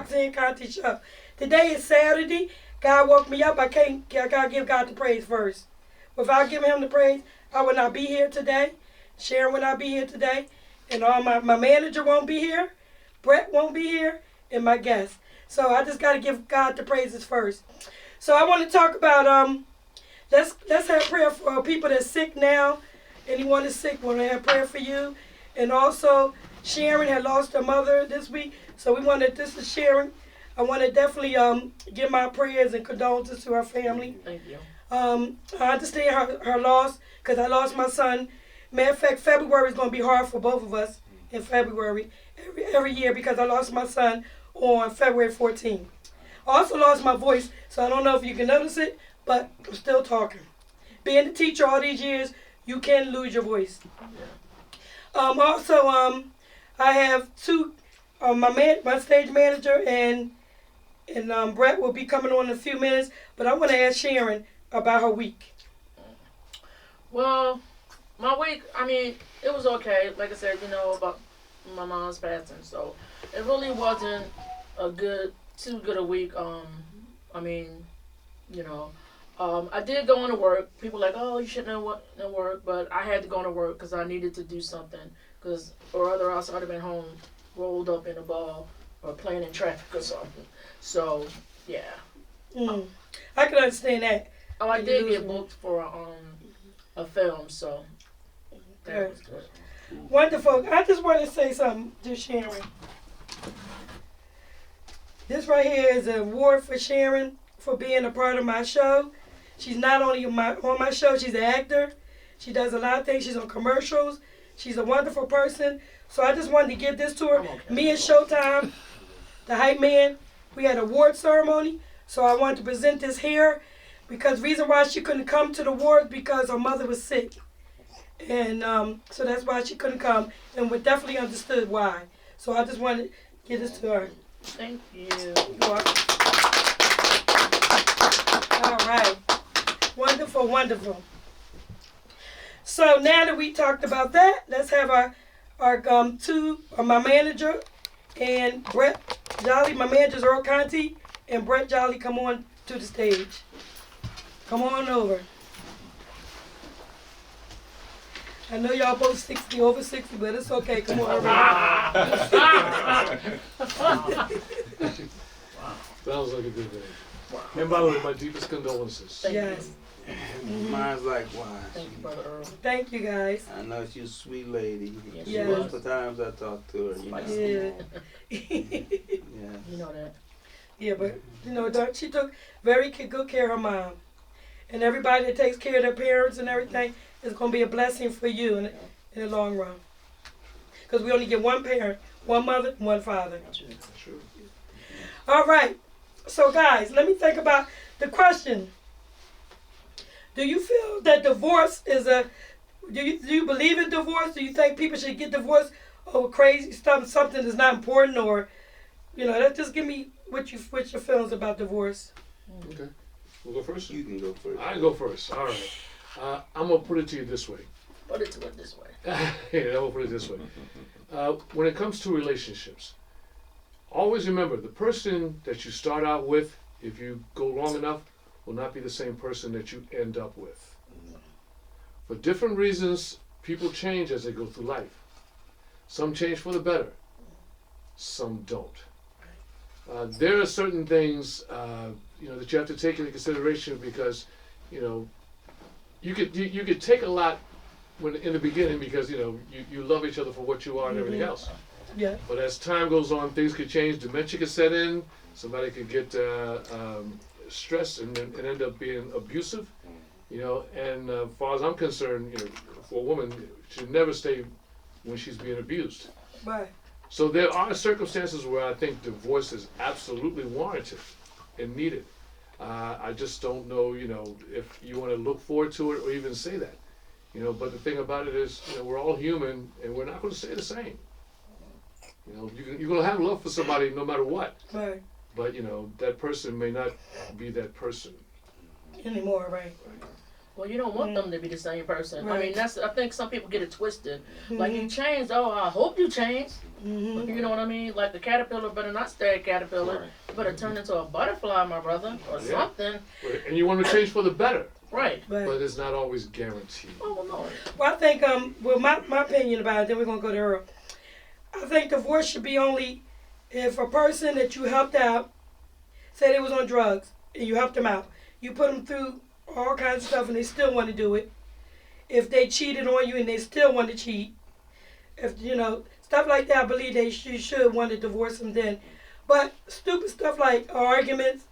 Roxanne Contee Show. Today is Saturday. God woke me up. I gotta give God the praise first. Without giving him the praise, I would not be here today. Sharon would not be here today. And all my manager won't be here. Brett won't be here. And my guests. So I just gotta give God the praises first. So I want to talk about let's have prayer for people that's sick now. Anyone that's sick, want to have prayer for you. And also, Sharon had lost her mother this week, so this is Sharon. I want to definitely give my prayers and condolences to her family. Thank you. I understand her loss because I lost my son. Matter of fact, February is going to be hard for both of us in February every year because I lost my son on February 14th. I also lost my voice, so I don't know if you can notice it, but I'm still talking. Being a teacher all these years, you can lose your voice. Also, I have two, my stage manager and Brett will be coming on in a few minutes, but I want to ask Sharon about her week. Well, my week, it was okay. Like I said, about my mom's passing, so it really wasn't too good a week. I did go into work. People like, oh, you shouldn't have work, but I had to go into work because I needed to do something, or else I'd have been home rolled up in a ball or playing in traffic or something. So, yeah. I can understand that. Oh, I did get booked for a film, so that was good. Wonderful. I just want to say something to Sharon. This right here is an award for Sharon for being a part of my show. She's not only on my show, she's an actor. She does a lot of things. She's on commercials. She's a wonderful person. So I just wanted to give this to her. Okay. Me and Showtime, the hype man, we had an award ceremony. So I wanted to present this here because the reason why she couldn't come to the awards because her mother was sick. And so that's why she couldn't come. And we definitely understood why. So I just wanted to give this to her. Thank you. You're welcome. All right. Wonderful, wonderful. So now that we talked about that, let's have my manager and Brett Jolly. My manager's Earl Contee and Brett Jolly come on to the stage. Come on over. I know y'all both over 60, but it's okay. Come on over. Sounds like a good day. Wow. And by the way, my deepest condolences. Yes. Mine's likewise. Thank you, Brother Earl. Thank you, guys. I know she's a sweet lady. Yes. Multiple times I talked to her. Yeah. Yeah. You know that. Yeah, but she took very good care of her mom. And everybody that takes care of their parents and everything is going to be a blessing for you in the long run. Because we only get one parent, one mother, one father. That's true. All right. So, guys, let me think about the question. Do you feel that divorce is do you believe in divorce? Do you think people should get divorced over crazy stuff, something that's not important, or, just give me what your feelings about divorce. Okay. We'll go first? You can go first. I go first. All right. I'm going to put it to you this way. Put it to it this way. Yeah, I'll put it this way. When it comes to relationships, always remember the person that you start out with, if you go long enough, will not be the same person that you end up with. For different reasons, people change as they go through life. Some change for the better. Some don't. There are certain things that you have to take into consideration because you could take a lot when in the beginning because you love each other for what you are and everything else. Yeah. But as time goes on, things could change. Dementia could set in. Somebody could get stressed and end up being abusive. And as far as I'm concerned, for a woman, she should never stay when she's being abused. Right. So there are circumstances where I think divorce is absolutely warranted and needed. I just don't know, if you want to look forward to it or even say that. But the thing about it is, we're all human and we're not going to stay the same. You're going to have love for somebody no matter what. Right. But, that person may not be that person. Anymore, right. Well, you don't want them to be the same person. I Right. mean, I think some people get it twisted. Like, you Mhm. changed. Oh, I hope you changed. Mhm. You know what I mean? Like, the caterpillar better not stay a caterpillar. Right. You better turn into a butterfly, my brother, or Yeah. something. And you want to change for the better, Right. Right. but it's not always guaranteed. Oh, no. Well, I think well, my opinion about it. Then we're gonna go to Earl. I think divorce should be only if a person that you helped out, say they was on drugs, and you helped them out. You put them through all kinds of stuff, and they still want to do it. If they cheated on you and they still want to cheat, if stuff like that, I believe you should want to divorce them then. But stupid stuff like arguments,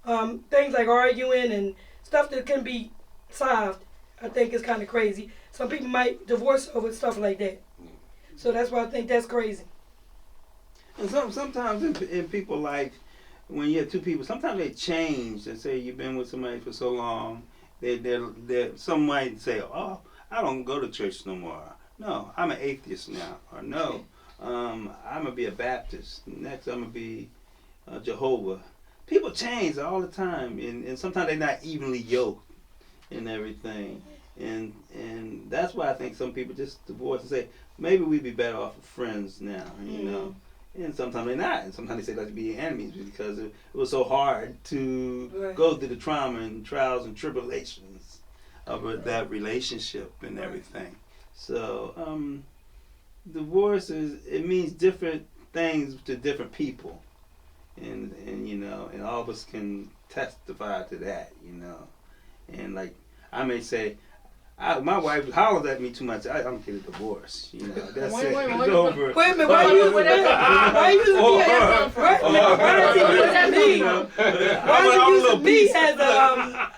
things like arguing and stuff that can be solved, I think is kind of crazy. Some people might divorce over stuff like that. So that's why I think that's crazy. And sometimes in people life, when you have two people, sometimes they change. And say you've been with somebody for so long, some might say, "Oh, I don't go to church no more. No, I'm an atheist now." Or no, I'm gonna be a Baptist. Next, I'm gonna be Jehovah. People change all the time, and sometimes they're not evenly yoked and everything. And that's why I think some people just divorce and say, maybe we'd be better off as friends now, you know. And sometimes they're not. And sometimes they say let's be enemies because it was so hard to go through the trauma and trials and tribulations of that relationship and everything. So divorce it means different things to different people. And and all of us can testify to that, And like I may say, my wife hollers at me too much. I'm getting a divorce. That's Wait, it. wait, It's wait. over. Wait a minute, why you using me? Why you using me as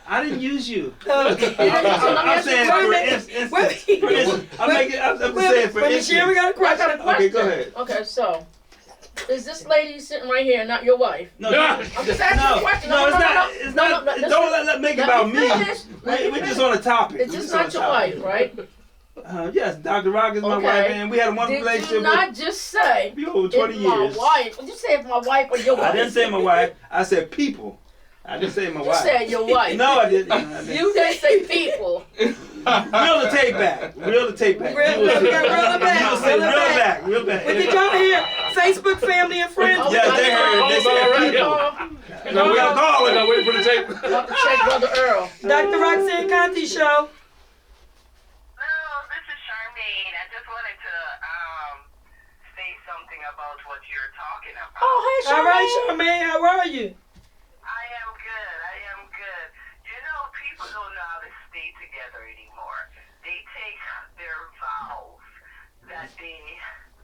I didn't use you. Okay. I'm saying for instance. I'm saying for instance. Sharon got a question. Okay, go ahead. Okay, so is this lady sitting right here not your wife? No, I'm just asking a question. No, it's not. Don't let make it about me. We're just on a topic. It's just not your wife, right? Yes, Dr. Rox is my wife, and we had a wonderful relationship. Did you not just say over 20 years? My wife. Did you say it's my wife or your wife? I didn't say my wife. I said people. I didn't say my wife. You said your wife. No, I didn't. You didn't say people. Reel the tape back. Reel the tape back. Reel it back. Real back. But did y'all hear Facebook family and friends? Yeah, they heard. They said people. No, we don't call it. I'm waiting for the tape. Have to check Brother Earl. Dr. Roxanne Contee show. About what you're talking about. Oh, hey, Charmaine. All right, Charmaine, how are you? I am good. People don't know how to stay together anymore. They take their vows that they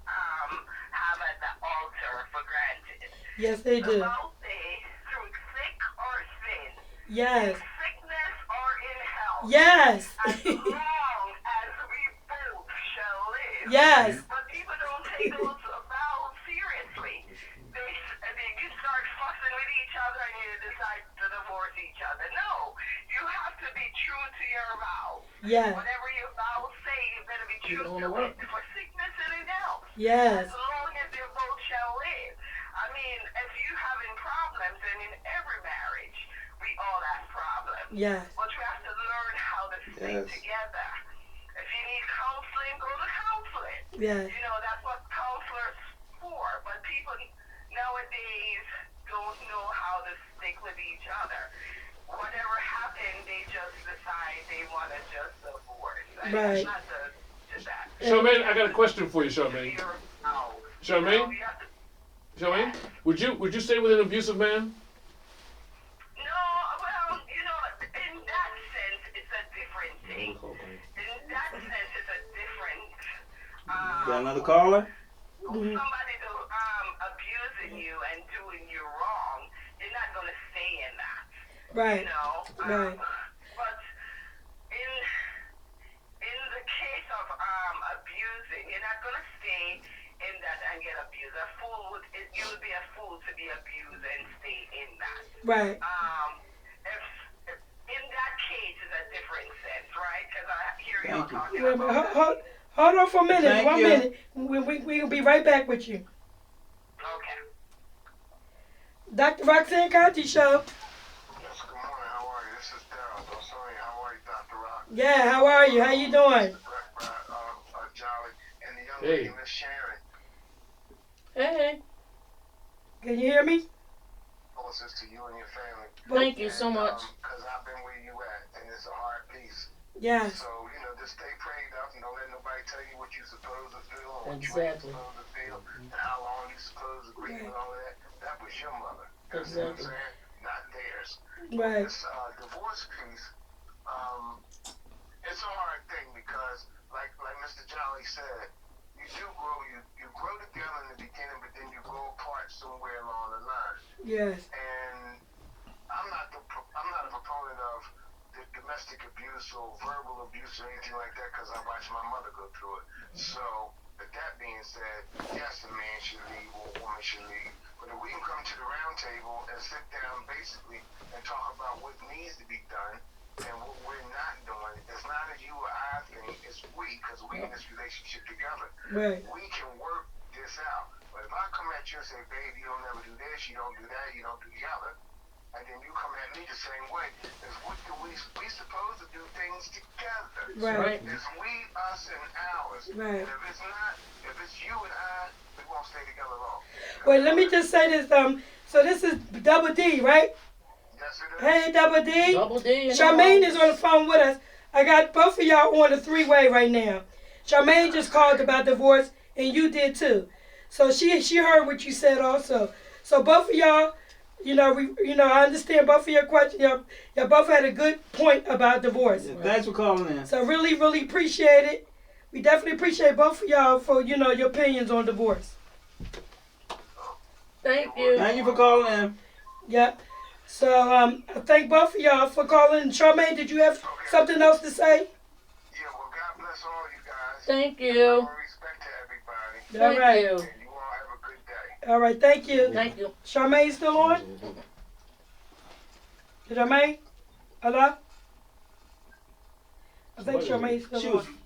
have at the altar for granted. Yes, they do. The vows say, through thick or thin, Yes. in sickness or in health, Yes. as long as we both shall live. Yes. But people don't take those vows seriously. They start fussing with each other and you decide to divorce each other. No, you have to be true to your vows. Yes. Whatever your vows say, you better be true to it for sickness and in health. Yes. As long as you both shall live. I mean, if you having problems, and in every marriage, we all have problems. Yes. But you have to learn how to stay together. If you need counseling, go to counseling. Yes. That's what counselors for. But people nowadays don't know how to stick with each other. Whatever happened, they just decide they want to just divorce. Right. It's not just that. Charmaine, I got a question for you, Charmaine. No. Charmaine? You have to, Charmaine, would you stay with an abusive man? no, well, in that sense, it's a different thing. In that sense, it's a different. Got another caller? Somebody abusing you and doing you wrong, you're not going to stay in that. Right. But Right. in the case of abusing, you're not going to stay in that and get abused. You would be a fool to be abused and stay in that. Right. If in that case, it's a different sense, right? Because I hear y'all Thank talking Wait a about minute. Hold on for a minute. Thank 1 you. minute. We'll be right back with you. Okay. Dr. Roxanne Contee show. Yes, good morning. How are you? This is Daryl. Dahsar. How are you, Dr. Yeah, how are you? How you doing? Jolly, and the young Hey. lady, Miss Sharon. Hey, Can you hear me? Condolences to you and your family. thank you so much. Because I've been where you at, and it's a hard piece. Yes. So, just stay prayed up and don't let nobody tell you what you're supposed to feel or what Exactly. you ain't supposed to feel and how long you're supposed to grieve and all of that. That was your mother. You know what I'm Exactly. saying? Not theirs. Right. This divorce piece, it's a hard thing because, like Mr. Jolly said, you do grow, you grow together in the beginning, but then you grow apart somewhere along the line. Yes. And I'm not a proponent of the domestic abuse or verbal abuse or anything like that because I watched my mother go through it. So, with that being said, yes, a man should leave or a woman should leave. But if we can come to the round table and sit down basically and talk about what needs to be done and what we're not doing, it's not a you or I thing, it's we, because we in this relationship together. Right. We can work this out. But if I come at you and say, babe, you don't never do this, you don't do that, you don't do the other, and then you come at me the same way, is what do we supposed to do things together. Right. It's we, us, and ours. Right. And if it's not, if it's you and I, we won't stay together long. Well, let me just say this. So this is Double D, right? Yes, it is. Hey, Double D. Double D. Charmaine is on the phone with us. I got both of y'all on a three-way right now. Charmaine just called about divorce, and you did too. So she heard what you said also. So both of y'all, I understand both of your questions. Y'all both had a good point about divorce. Yeah, thanks for calling in. So really, really appreciate it. We definitely appreciate both of y'all for your opinions on divorce. Thank you. Thank you for calling in. Yep. So I thank both of y'all for calling. Charmaine, did you have something else to say? Yeah, well, God bless all you guys. Thank All you. respect to everybody. Thank All right. you. And you all have a good day. All right. Thank you. Thank you. Charmaine still on? Charmaine? Hello? I think Charmaine's She still was, on.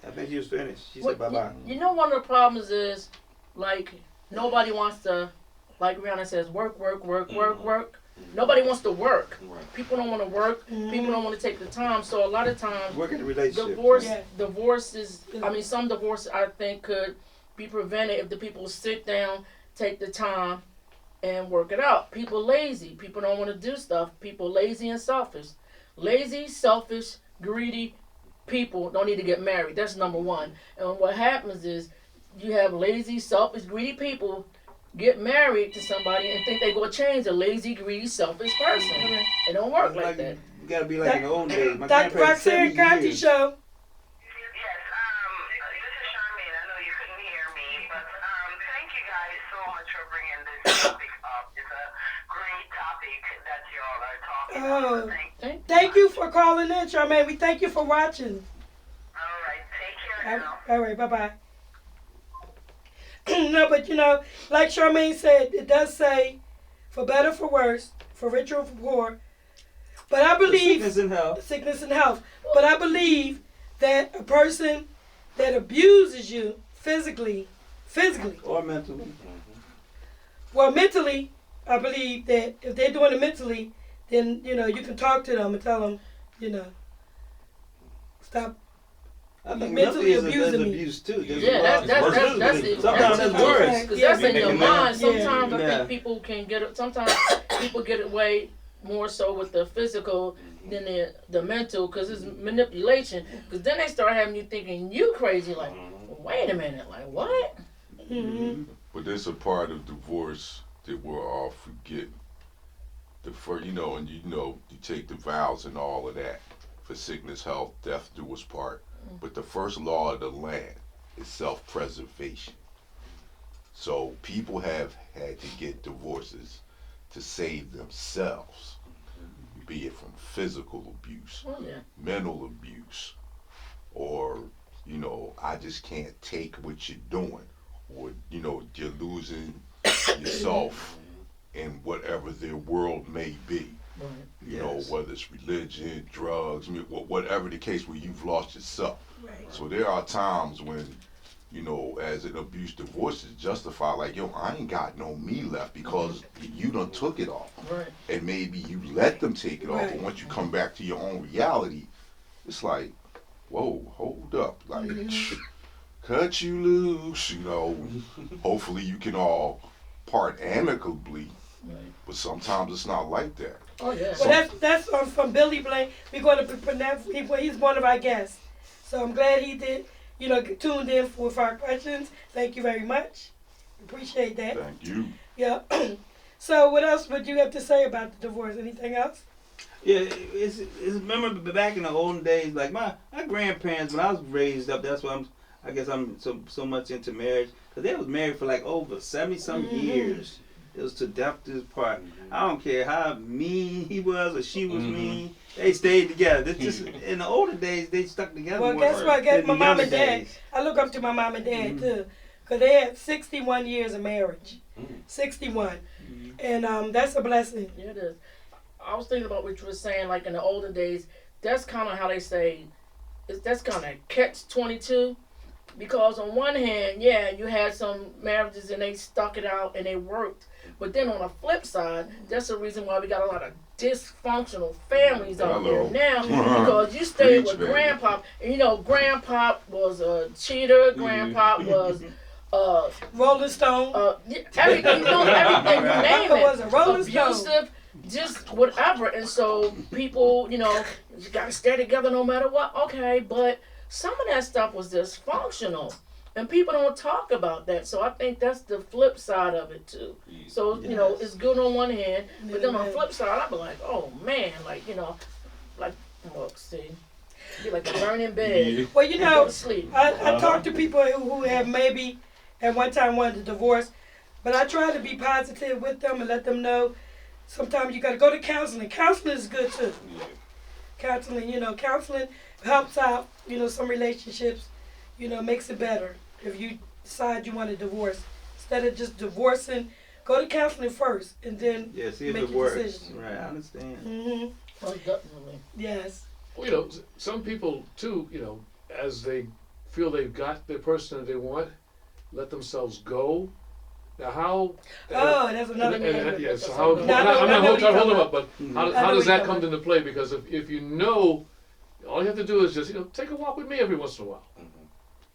I think she was finished. She What- said bye-bye. You know, one of the problems is, like, nobody wants to, like Rihanna says, work. Nobody wants to work. People don't want to work. People don't want to take the time. So a lot of times, Work in the relationship. divorce is, some divorce I think could be prevented if the people sit down, take the time, and work it out. People lazy. People don't want to do stuff. People lazy and selfish. Lazy, selfish, greedy people don't need to get married. That's number one. And what happens is you have lazy, selfish, greedy people get married to somebody and think they're going to change a lazy, greedy, selfish person. It don't work like that. You gotta be like in the old days. My Dr. grandparents, Roxanne 70 Contee years. Show. Yes, this is Charmaine. I know you couldn't hear me, but thank you guys so much for bringing this topic up. It's a great topic that y'all are talking about. Thank you for calling in, Charmaine. We thank you for watching. All right, take care now. All right, bye-bye. No, but like Charmaine said, it does say, for better, for worse, for richer or for poor. But I believe sickness and health. But I believe that a person that abuses you physically, Or mentally. well, mentally, I believe that if they're doing it mentally, then you can talk to them and tell them, stop. I think Mentally mentally is abusing me. abuse too. There's Yeah, a lot that's it. Sometimes that's worse. Because that's in your mind. Yeah. Sometimes I Yeah. think people can get it. Sometimes people get away more so with the physical than the mental, because it's manipulation. Because then they start having you thinking you crazy. Like, wait a minute, like what? Mm-hmm. But there's a part of divorce that we'll all forget. The first, and you take the vows and all of that for sickness, health, death do us part. But the first law of the land is self-preservation. So people have had to get divorces to save themselves, be it from physical abuse, mental abuse, or, I just can't take what you're doing, or, you're losing yourself in whatever their world may be. You know, whether it's religion, drugs, whatever the case where you've lost yourself. Right. So there are times when, as an abuse divorce is justified, like, I ain't got no me left because you done took it off. Right. And maybe you let them take it off, but once you come back to your own reality, it's like, whoa, hold up, like, cut you loose, you know. Hopefully you can all part amicably, but sometimes it's not like that. Oh yeah. Well, that's from Billy Blount. We're going to pronounce. He's one of our guests, so I'm glad he did. Tuned in with our questions. Thank you very much. Appreciate that. Thank you. Yeah. So, what else would you have to say about the divorce? Anything else? Yeah, it's remember back in the olden days, like my grandparents, when I was raised up, that's why I guess I'm so much into marriage, because they was married for like over 70-some years. It was to death to his part. I don't care how mean he was or she was mean. They stayed together. This just in the older days they stuck together. Well, more guess what? Guess than my the mom younger and dad. days. I look up to my mom and dad too, because they had 61 years of marriage. 61, and that's a blessing. Yeah, it is. I was thinking about what you were saying, like in the older days, that's kind of how they say, that's kind of catch-22. Because on one hand, yeah, you had some marriages and they stuck it out and they worked. But then on the flip side, that's the reason why we got a lot of dysfunctional families out there now. Because you stayed with Grandpa, and Grandpa was a cheater, Grandpa was Rolling Stone. everything, everything you name it. Was a Rolling Abusive, Stone. just whatever. And so people, you gotta stay together no matter what. Okay, but some of that stuff was dysfunctional. And people don't talk about that. So I think that's the flip side of it too. So, it's good on one hand, but then on the flip side, I'd be like, oh man, see, be like a burning bed. Well, go to sleep. I talk to people who have maybe at one time wanted to divorce, but I try to be positive with them and let them know sometimes you got to go to counseling. Counseling is good too. Counseling helps out, some relationships, makes it better if you decide you want to divorce. Instead of just divorcing, go to counseling first and then see if make it your works. decision. Right, I understand. Oh, definitely. Yes. Well, some people too, as they feel they've got the person that they want, let themselves go. Now how? That's another thing. Yeah, so how? I'm not holding them up, but how does that come into play? Because if you know, all you have to do is just take a walk with me every once in a while.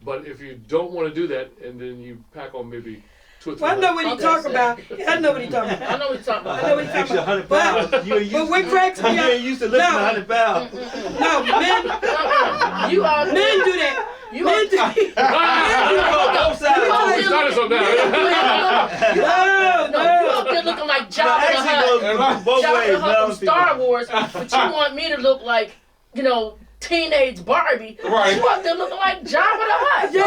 But if you don't want to do that, and then you pack on maybe 2 or 3. Well, I know what he's talking about. I know what he's talking about. I know what he's talking about. I know what he's Extra talking about. 100 pounds. But what cracks me You up? ain't used to lifting 100 pounds. No, men. You are Men do that. You Men do Both sides. Started so bad. No. you up there looking like Jabba the Hutt. Actually, goes both Jabba ways. the Hutt from People. Star Wars, but you want me to look like, teenage Barbie. Right. You up there looking like Jabba the Hutt. Yes.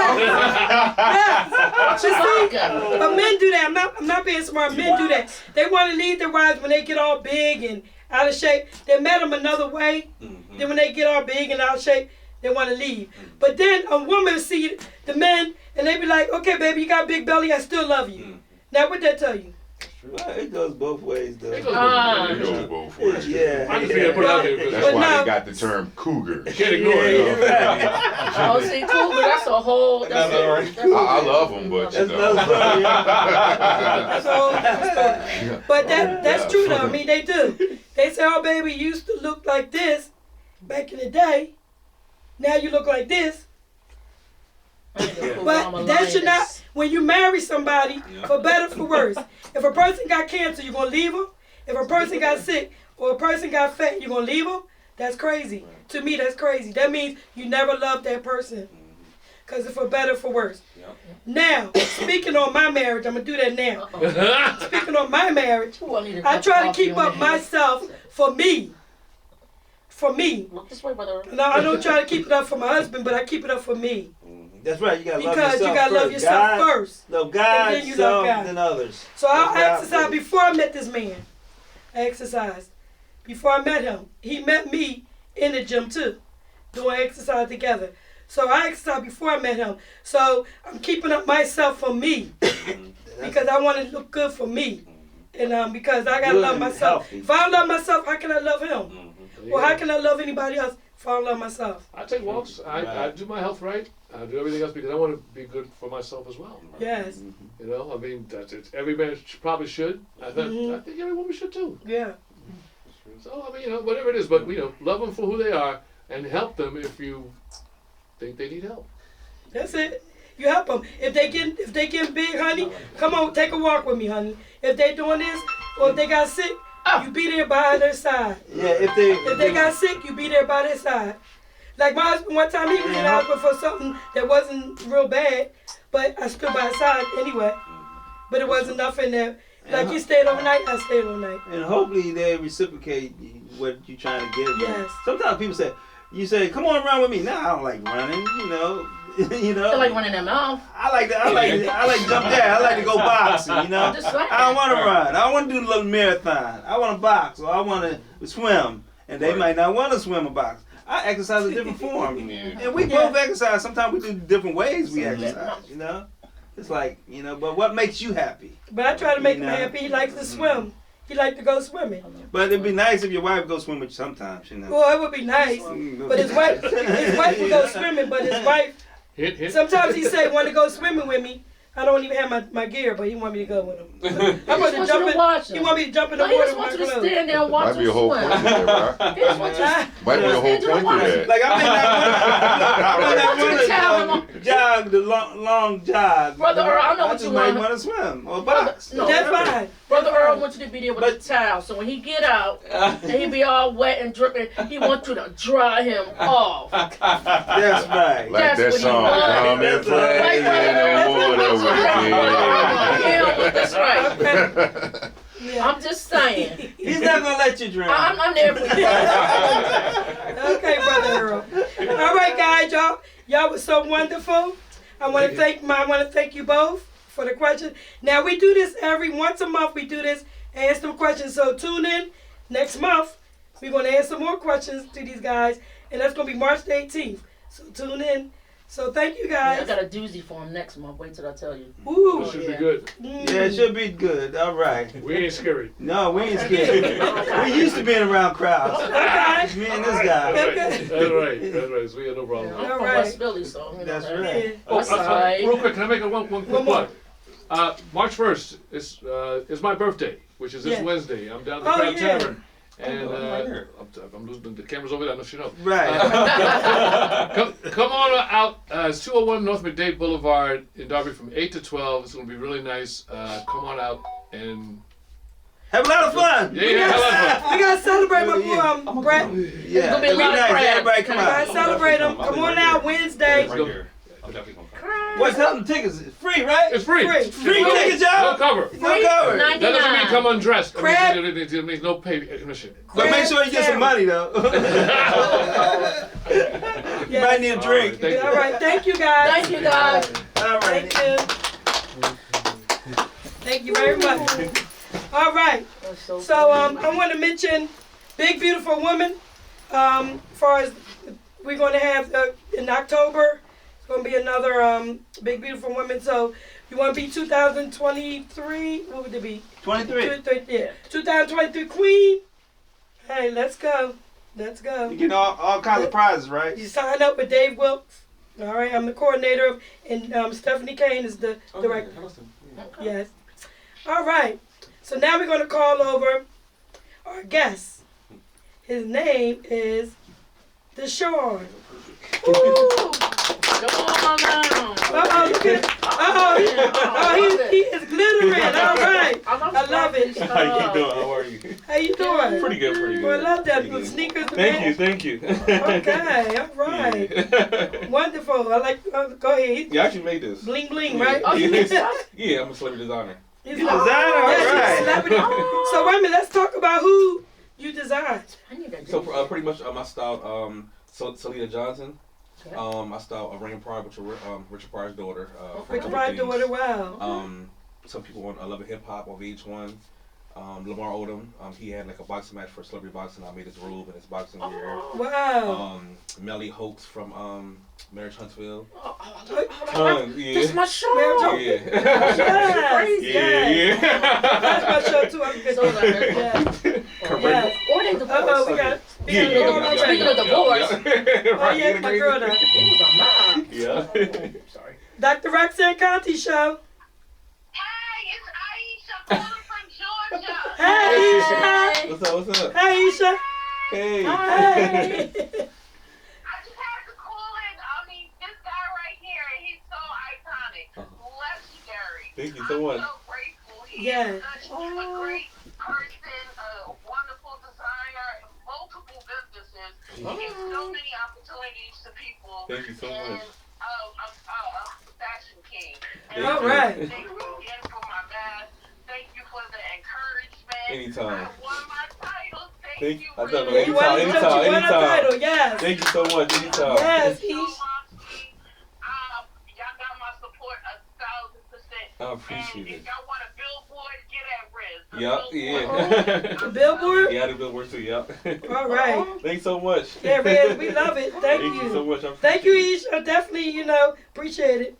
But men do that. I'm not being smart. Men do that. They want to leave their wives when they get all big and out of shape. They met them another way. Then when they get all big and out of shape, they want to leave. But then a woman see the men and they be like, okay, baby, you got a big belly. I still love you. Now, what that tell you? Well, it goes both ways, though. It goes both ways. Yeah. I just figured I'd put it out there. That's why they got the term cougar. You can't ignore it. Oh, see, cool, but that's a whole. I love them, but That's another story. So, but that's true though. I mean, they do. They say, oh, baby, you used to look like this back in the day. Now you look like this. But that should not, when you marry somebody, for better for worse, if a person got cancer, you're going to leave them. If a person got sick or a person got fat, you're going to leave them. That's crazy. To me, that's crazy. That means you never loved that person. Because it's for better for worse. Now, speaking on my marriage, I'm going to do that now. Speaking on my marriage, I try to keep up myself for me. For me. Look this way, brother. No, I don't try to keep it up for my husband, but I keep it up for me. That's right. You gotta love Because yourself you gotta first. love yourself first. Love God, And then you love self, God. then others. So I That's exercised before I met this man. I exercised. Before I met him. He met me in the gym too. Doing exercise together. So I exercised before I met him. So I'm keeping up myself for me. Because I want to look good for me. And because I gotta Good love and myself. healthy. If I don't love myself, how can I love him? Or how can I love anybody else if I don't love myself? I take walks. I do my health right. I do everything else because I want to be good for myself as well. Yes. I mean, that's it. Every man probably should. I think every woman should too. Yeah. So, I mean, whatever it is, but, love them for who they are. and help them if you think they need help. That's it. You help them. If they get big, honey, come on, take a walk with me, honey. If they doing this, or if they got sick, you be there by their side. Yeah, if they got sick, you be there by their side. Like my husband, one time he was in the hospital for something that wasn't real bad, but I stood by his side anyway. But it wasn't nothing that, like he stayed overnight, I stayed overnight. And hopefully they reciprocate what you're trying to give them. Yes. Sometimes people say, come on run with me. No, I don't like running, you know. You like running their mouth. I like to jump there. I like to go boxing, you know. I don't want to run. I don't want to do a little marathon. I want to box or I want to swim. And they might not want to swim or box. I exercise a different form. And we both exercise. Sometimes we do different ways we exercise, you know. It's like, you know, but what makes you happy? But I try to make him happy. He likes to swim. He likes to go swimming. But it'd be nice if your wife goes swim with you sometimes, you know. Well, it would be nice. But his wife would go swimming, but his wife, sometimes he say, want to go swimming with me. I don't even have my gear, but he want me to go with him. I'm going to jump in. He want me to jump in the water. He just wants you to stand there and watch him swim. Might be a whole point to that, He just wants you to might be a whole point to that. Like I may not want to jog the long jog. Brother Earl, I know what you want. I just might want to swim or box. No, that's fine. Brother Earl wants you to be there with the towel, so when he get out and he be all wet and dripping, he wants you to dry him off. That's right. Like that song, come and play in That's right. Yeah. I'm just saying. He's not gonna let you drown. I'm there for you. Okay, Brother Earl. All right, guys, y'all was so wonderful. I want to thank you both for the question. Now we do this once a month. We do this, ask them questions. So tune in next month. We're gonna answer more questions to these guys, and that's gonna be March 18th. So tune in. So thank you guys. Yeah, I got a doozy for him next month. Wait till I tell you. Ooh, it should be good. Yeah, it should be good. All right. We ain't scary. No, we ain't scared. We used to being around crowds. Okay. Me and this guy. That's right. So we have no problem. I'm from West Philly, so you know That's that. right. Oh, real quick, can I make one quick plug? March 1st is my birthday, which is this Wednesday. I'm down at the Crab Tavern. And I'm losing the cameras over there. I know you know. Right. Come on out. It's 201 North McDade Boulevard in Darby from 8 to 12. It's going to be really nice. Come on out and have a lot of fun. Yeah, have a lot of fun. We gotta celebrate my Brett. Yeah, it's gonna be a lot of nice. crab. Everybody come We out. gotta celebrate them. Come on out Wednesday. Right here. I'm definitely gonna come. What's helping tickets? It's free, right? It's free. Free tickets, y'all. No cover. No cover. That doesn't mean come undressed. Crab. It means no pay commission. But make sure you get some money, though. You might need a drink. All right, thank you guys. Thank you guys. All right. Thank you. Thank you very much. All right. So I want to mention Big Beautiful Woman. Far as we're going to have in October, it's going to be another Big Beautiful Woman. So you want to be 2023? What would it be? 23. Yeah, 2023 Queen. Hey, let's go. Let's go. You get all kinds of prizes, right? You sign up with Dave Wilkes. All right, I'm the coordinator, and Stephanie Kane is the director. Yes. All right. So now we're going to call over our guest. His name is Dahsar. Come on now. Look at he is glittering. All right. I love it. How you doing? How are you? How you doing? Pretty good. Well, I love that. The sneakers. Thank you. Okay, all right. Wonderful. I like. Go ahead. You actually made this. Bling bling, right? Oh, you made stuff? Yeah, I'm a celebrity designer. He's designer, all right. Celebrity. So wait a minute. Let's talk about who you designed. I need that. So pretty much, I styled Selena Johnson. I styled a Rain Pride, which is Richard Pryor's daughter. Richard Pryor's daughter. Wow. Some people on Love and Hip Hop on VH1. Lamar Odom, he had like a boxing match for celebrity boxing. I made his robe and his boxing gear. Wow. Melly Hoax from Marriage Huntsville. That's my show. Yeah. Yes. That's my show too. I'm good. Yes. Or they divorced. We got Speaking of divorce. Oh yeah, my girl now. He was a mom. Yeah. Sorry. Dr. Roxanne Contee show. Hey, it's Aisha calling from Georgia. Hey, Aisha. What's up? Hey, Aisha. Hey. Hey. Thank you so much. I'm so grateful. He's Yeah. such a great person, a wonderful designer, multiple businesses. He gives so many opportunities to people. Thank you so much. And I'm a fashion king. And All right. Thank you again for my mask. Thank you for the encouragement. Anytime. I won my title. Thank Thank you. I don't know. Riz. You won Anytime, you won a anytime. title, yes. Thank you so much. Anytime. Yes, Thank you he's so much. Y'all got my support 1,000%. I appreciate And it. if y'all want a billboard, get at Riz. The Yep, the yeah. billboard. Yeah, the billboard too, yep. All right. Thanks so much. Yeah, Riz, we love it. Thank Thank you so much. I Thank you, appreciate Ish. Definitely, appreciate it.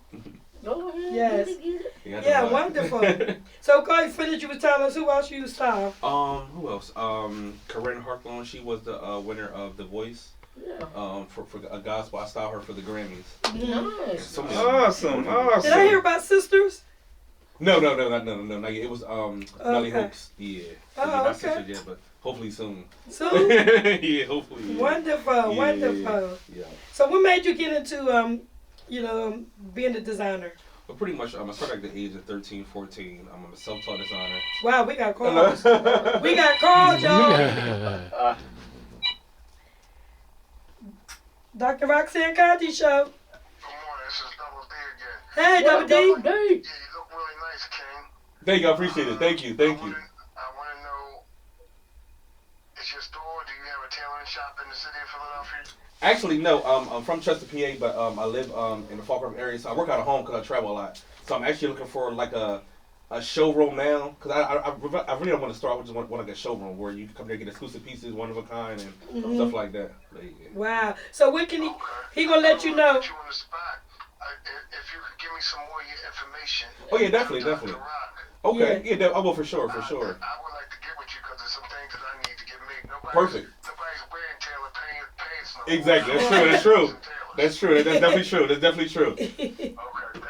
Go ahead. Yes. Get it. it. Yeah, wonderful. So, go ahead, finish. You were telling us who else you style. Who else? Corinne Harklon, she was the winner of The Voice. Yeah. For a gospel, I styled her for the Grammys. Nice. So many- Awesome. Did I hear about sisters? No, not yet. It was Melly Okay. Hopes. Yeah. Oh, Not okay. sister yet, but hopefully soon. Soon? Yeah, hopefully. Yeah. Wonderful, Yeah, wonderful. Yeah. So, what made you get into, being a designer? But pretty much, I started at the age of 13, 14. I'm a self-taught designer. Wow, we got calls. We got calls, y'all. Dr. Roxanne Contee Show. Good morning, this is Double D again. Hey, Double D. Day. Yeah, you look really nice, King. Thank you. I appreciate it. Thank you. I want to know, is your store, do you have a tailoring shop in the city of Philadelphia? Actually, no. I'm from Chester, PA, but I live in the Fall River area, so I work out of home because I travel a lot. So I'm actually looking for like a showroom now, because I really don't want to start. I just want like a showroom where you can come there and get exclusive pieces, one of a kind, and stuff like that. But, yeah. Wow. So, when can Okay. he gonna let you know? Put you on the spot. If you could give me some more of your information. Oh yeah, definitely. Dr. Rox, Okay, yeah, I will for sure. I would like to get with you because there's some things that I need to get made. Perfect. Nobody's wearing tailored pants no more. Exactly. That's true. That's true. That's definitely true. That's definitely true. Okay, thank you, brother.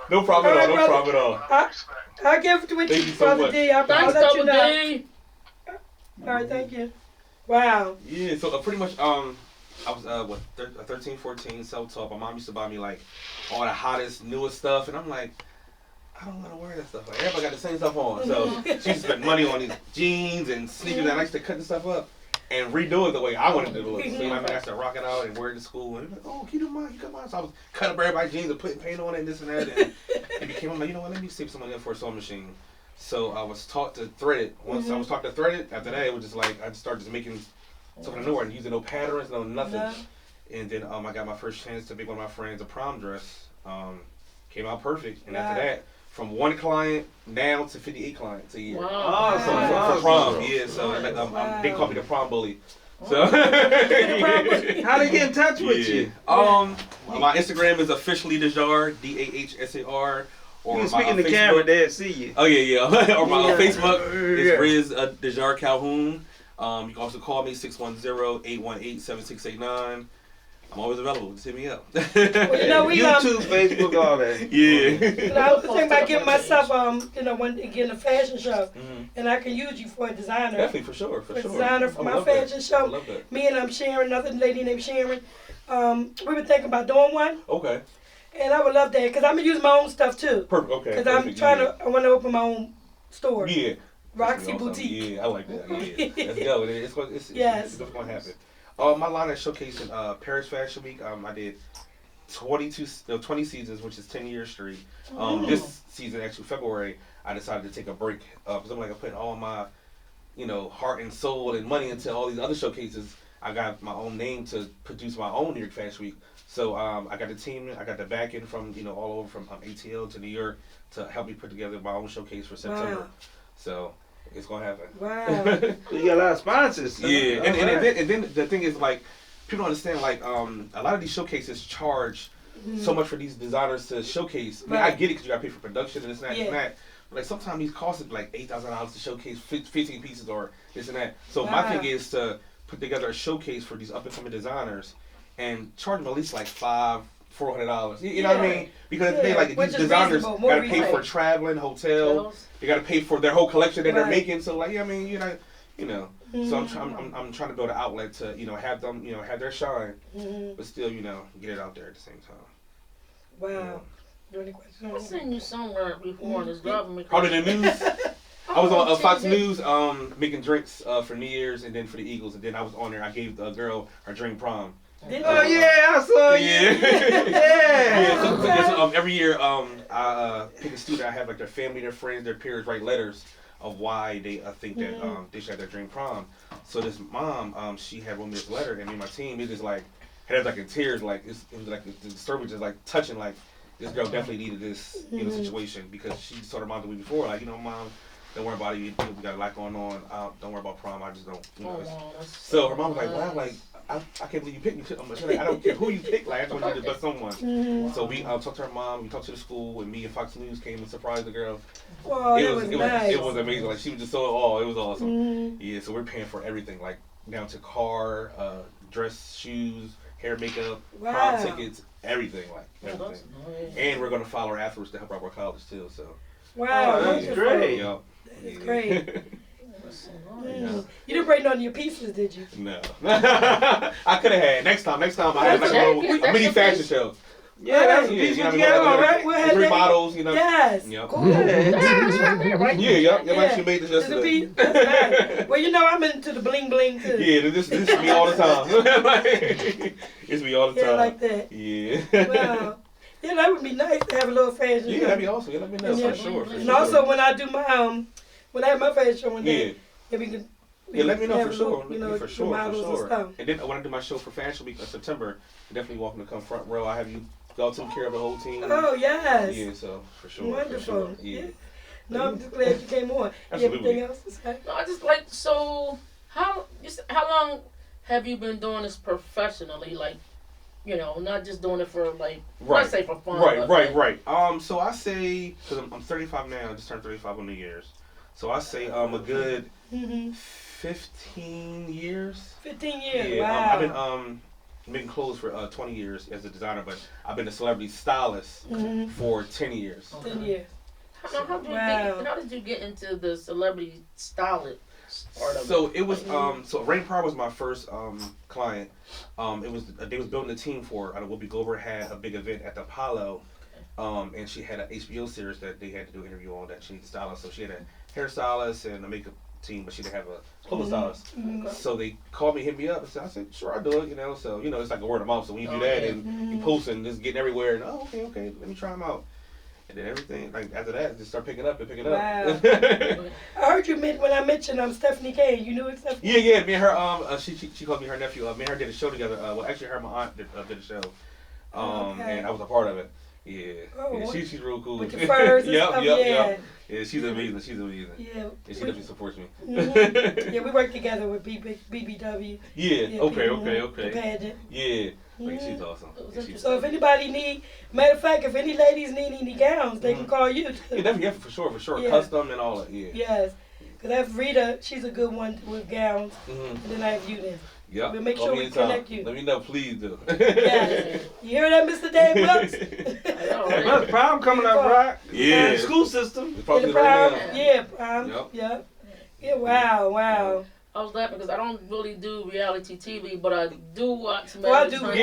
No problem at all. No All right, problem at all. Respect. I'll give it to Thank you you, so Brother much. D. I'll Thanks, let you Double know. D. All right, thank you. Wow. Yeah, so pretty much I was 13, 14, self-taught. My mom used to buy me like all the hottest, newest stuff, and I'm like, I don't want to wear that stuff. Like everybody got the same stuff on, so she used to spend money on these jeans and sneakers, and I used to cut the stuff up and redo it the way I wanted it to look. So I started rocking out and wearing it to school, and like, oh, can you do mine? You got mine? So I was cutting up everybody's jeans and putting paint on it and this and that, and it became, I'm like, you know what? Let me save some money up for a sewing machine. So I was taught to thread it. Once I was taught to thread it, after that it was just like I just started just making something new and using no patterns, no nothing. No. And then I got my first chance to make one of my friends a prom dress. Came out perfect, and after Wow. that, from one client now to 58 clients a year. Wow. Awesome. For Wow. prom, yeah. So like, Wow. they call me the prom bully. So How they get in touch with you? My Instagram is officially Dahsar, Dahsar. Or You can my, speak in the Facebook- camera, they'll see you. Oh yeah. Or my Yeah. Facebook is Yeah. Riz Dahsar Calhoun. You can also call me 610-818-7689. I'm always available. Just hit me up. Well, you know, we YouTube, Facebook, all that. Yeah. I was thinking about getting myself, getting a fashion show, Mhm. and I can use you for a designer. Definitely, for sure. A designer for I my love that. fashion I show. love that. Me and Sharon, another lady named Sharon. We were thinking about doing one, Okay. and I would love that because I'm gonna use my own stuff too. Perfect. Okay. Because I'm I want to open my own store, Yeah. Roxy Awesome. Boutique. Yeah, I like that. Yeah. Let's go. Yes. It's going to happen. My line is showcasing Paris Fashion Week. I did 20 seasons, which is 10 years straight. This season, actually February, I decided to take a break because I'm putting all my, heart and soul and money into all these other showcases. I got my own name to produce my own New York Fashion Week. So I got the team, I got the backing from all over from ATL to New York to help me put together my own showcase for September. Wow. So it's gonna happen. Wow. You got a lot of sponsors. Yeah, All and right. then the thing is like people don't understand a lot of these showcases charge so much for these designers to showcase. I mean, I Right. get it because you got to pay for production and this and that, Yeah. and that. But like sometimes these costs like $8,000 to showcase 15 pieces or this and that. So Wow. my thing is to put together a showcase for these up and coming designers and charge them at least like $400. You know what I Yeah. mean? Because Yeah, they like which these is designers reasonable, more got to pay for reasonable. traveling, hotel. Hotels. They got to pay for their whole collection that they're Right. making. So like, I mean, So I'm trying to build an outlet to have them have their shine, but still get it out there at the same time. Wow. You any questions? I've seen you somewhere before in this government. How did the news? I was on Fox News making drinks for New Year's and then for the Eagles, and then I was on there. I gave the girl her dream prom. Oh yeah, I saw you. Yeah. So every year I pick a student. I have like their family, their friends, their peers write letters of why they think that they should have their dream prom. So this mom, she had wrote me this letter, and me and my team, it just like had us like in tears, like it was like the disturbance, just like touching, like this girl definitely needed this situation because she told her mom the week before, like, you know, mom, don't worry about it. We got a lot going on. Don't worry about prom. I just don't. You know. So her mom was like, wow, like. I can't believe you picked me. I'm like, I don't care who you pick. Like, I just want you to bless someone. So we talked to her mom. We talked to the school, and me and Fox News came and surprised the girl. Oh, it was nice. It was amazing. Like, she was just so it was awesome. Yeah. So we're paying for everything, like down to car, dress, shoes, hair, makeup, prom tickets, everything, like everything. And we're gonna follow her afterwards to help her out with college too. So. Wow, that's great. Yeah. That's great. Yeah. You didn't break none of your pieces, did you? No. I could have had. Next time I had like a mini fashion show. Yeah, that's a piece what you got on, right? We'll have 3 that. models, you know. Yes. Yep. Cool. Yeah. She made this This will be, yesterday. that's nice. Well, you know, I'm into the bling bling too. Yeah, this is me all the time. It's me all the time. Yeah, like that. Yeah. Wow. Yeah, that would be nice to have a little fashion Yeah, show. that'd be awesome. Yeah, let me know for sure. And also, when I do my when I have my fashion show one day, Yeah, we can. let me know have for a sure. little, you know, For sure. models and stuff. And then when I do my show for Fashion Week in September, you're definitely welcome to come front row. I have you all taken care of the whole team. Oh yes. Yeah, so for sure. Wonderful. For sure. Yeah. No, I'm just glad you came on. Absolutely. You have anything else to say? No, I just like, so how long have you been doing this professionally? Like, you know, not just doing it for like, Right. let's say for fun. Right. So I say, because I'm 35 now, I just turned 35 on New Year's. So I say a good 15 years. 15 years. Yeah, Wow. I've been making clothes for 20 years as a designer, but I've been a celebrity stylist for 10 years. 10 years. How did you get into the celebrity stylist part of it? So it was so Rain Pryor was my first client. It was they was building a team for Whoopi Goldberg had a big event at the Apollo, and she had an HBO series that they had to do an interview on that she needed a stylist. So she had a hairstylist and a makeup team, but she didn't have a clothes stylist. So they called me, hit me up, and I said, sure, I'll do it. You know, so you know it's like a word of mouth. So when you do that and you post and it's getting everywhere, and okay, let me try them out. And then everything, like after that, just start picking up. Wow. I heard you when I mentioned Stephanie K. You knew Stephanie? Yeah. Me and her, she called me her nephew. Me and her did a show together. Well, actually, her and my aunt did a show. And I was a part of it. Yeah. She's real cool. With the furs and stuff, Yeah, she's amazing. Yeah. And she definitely supports me. Yeah, we work together with BBW. Yeah. Okay. The pageant. Yeah. She's awesome. So if anybody matter of fact, if any ladies need any gowns, they can call you too. Yeah, definitely, for sure. Yeah. Custom and all that. Yeah. Yes. Because that's Rita, she's a good one with gowns. And then I have you then. Yep. We'll make sure we connect you. Let me know, please do. Yes. You hear that, Mr. Dave Brooks? Well, prom coming up, right? Yeah. School system. It's probably Prom. right now. Yeah, prom. Yep. Yep. Yeah, wow. I was laughing because I don't really do reality TV, but I do watch Well, I Married do. to I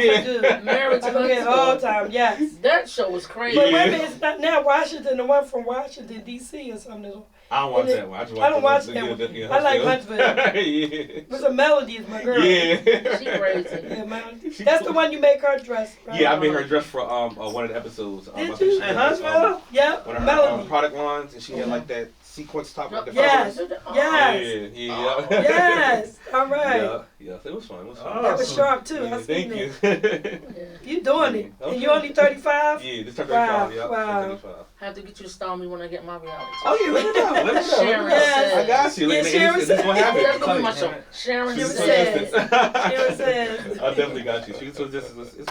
do. Married I to look at it all the Huntsville. time, yes. That show was crazy. But wait a minute, it's not now Washington, the one from Washington, D.C. or something. I don't watch that one. I don't watch that one. I like Huntsville. Yeah. But the Melody is my girl. Yeah. She crazy. Yeah, Melody. That's the one you make her dress, right? Yeah, I made her dress for one of the episodes. I Did think you? she In had this, Huntsville? Yeah, one of her Melody. product lines, and she had like that sequence top with the Yes. feathers. Yes. Yeah. Yes. All right. Yeah. It was fun. That was sharp too. Yeah, I seen thank that. you. You doing it. Okay. And you only 35? Yeah, this time Wow, 35. Yeah, wow. 35. I have to get you to style me when I get my reality. Oh yeah, let me know. Sharon Yes. says. I got you. Yeah, Sharon This is what says. happened. That's gonna be my show. Sharon Sharon says. Sharon says. I definitely got you. It's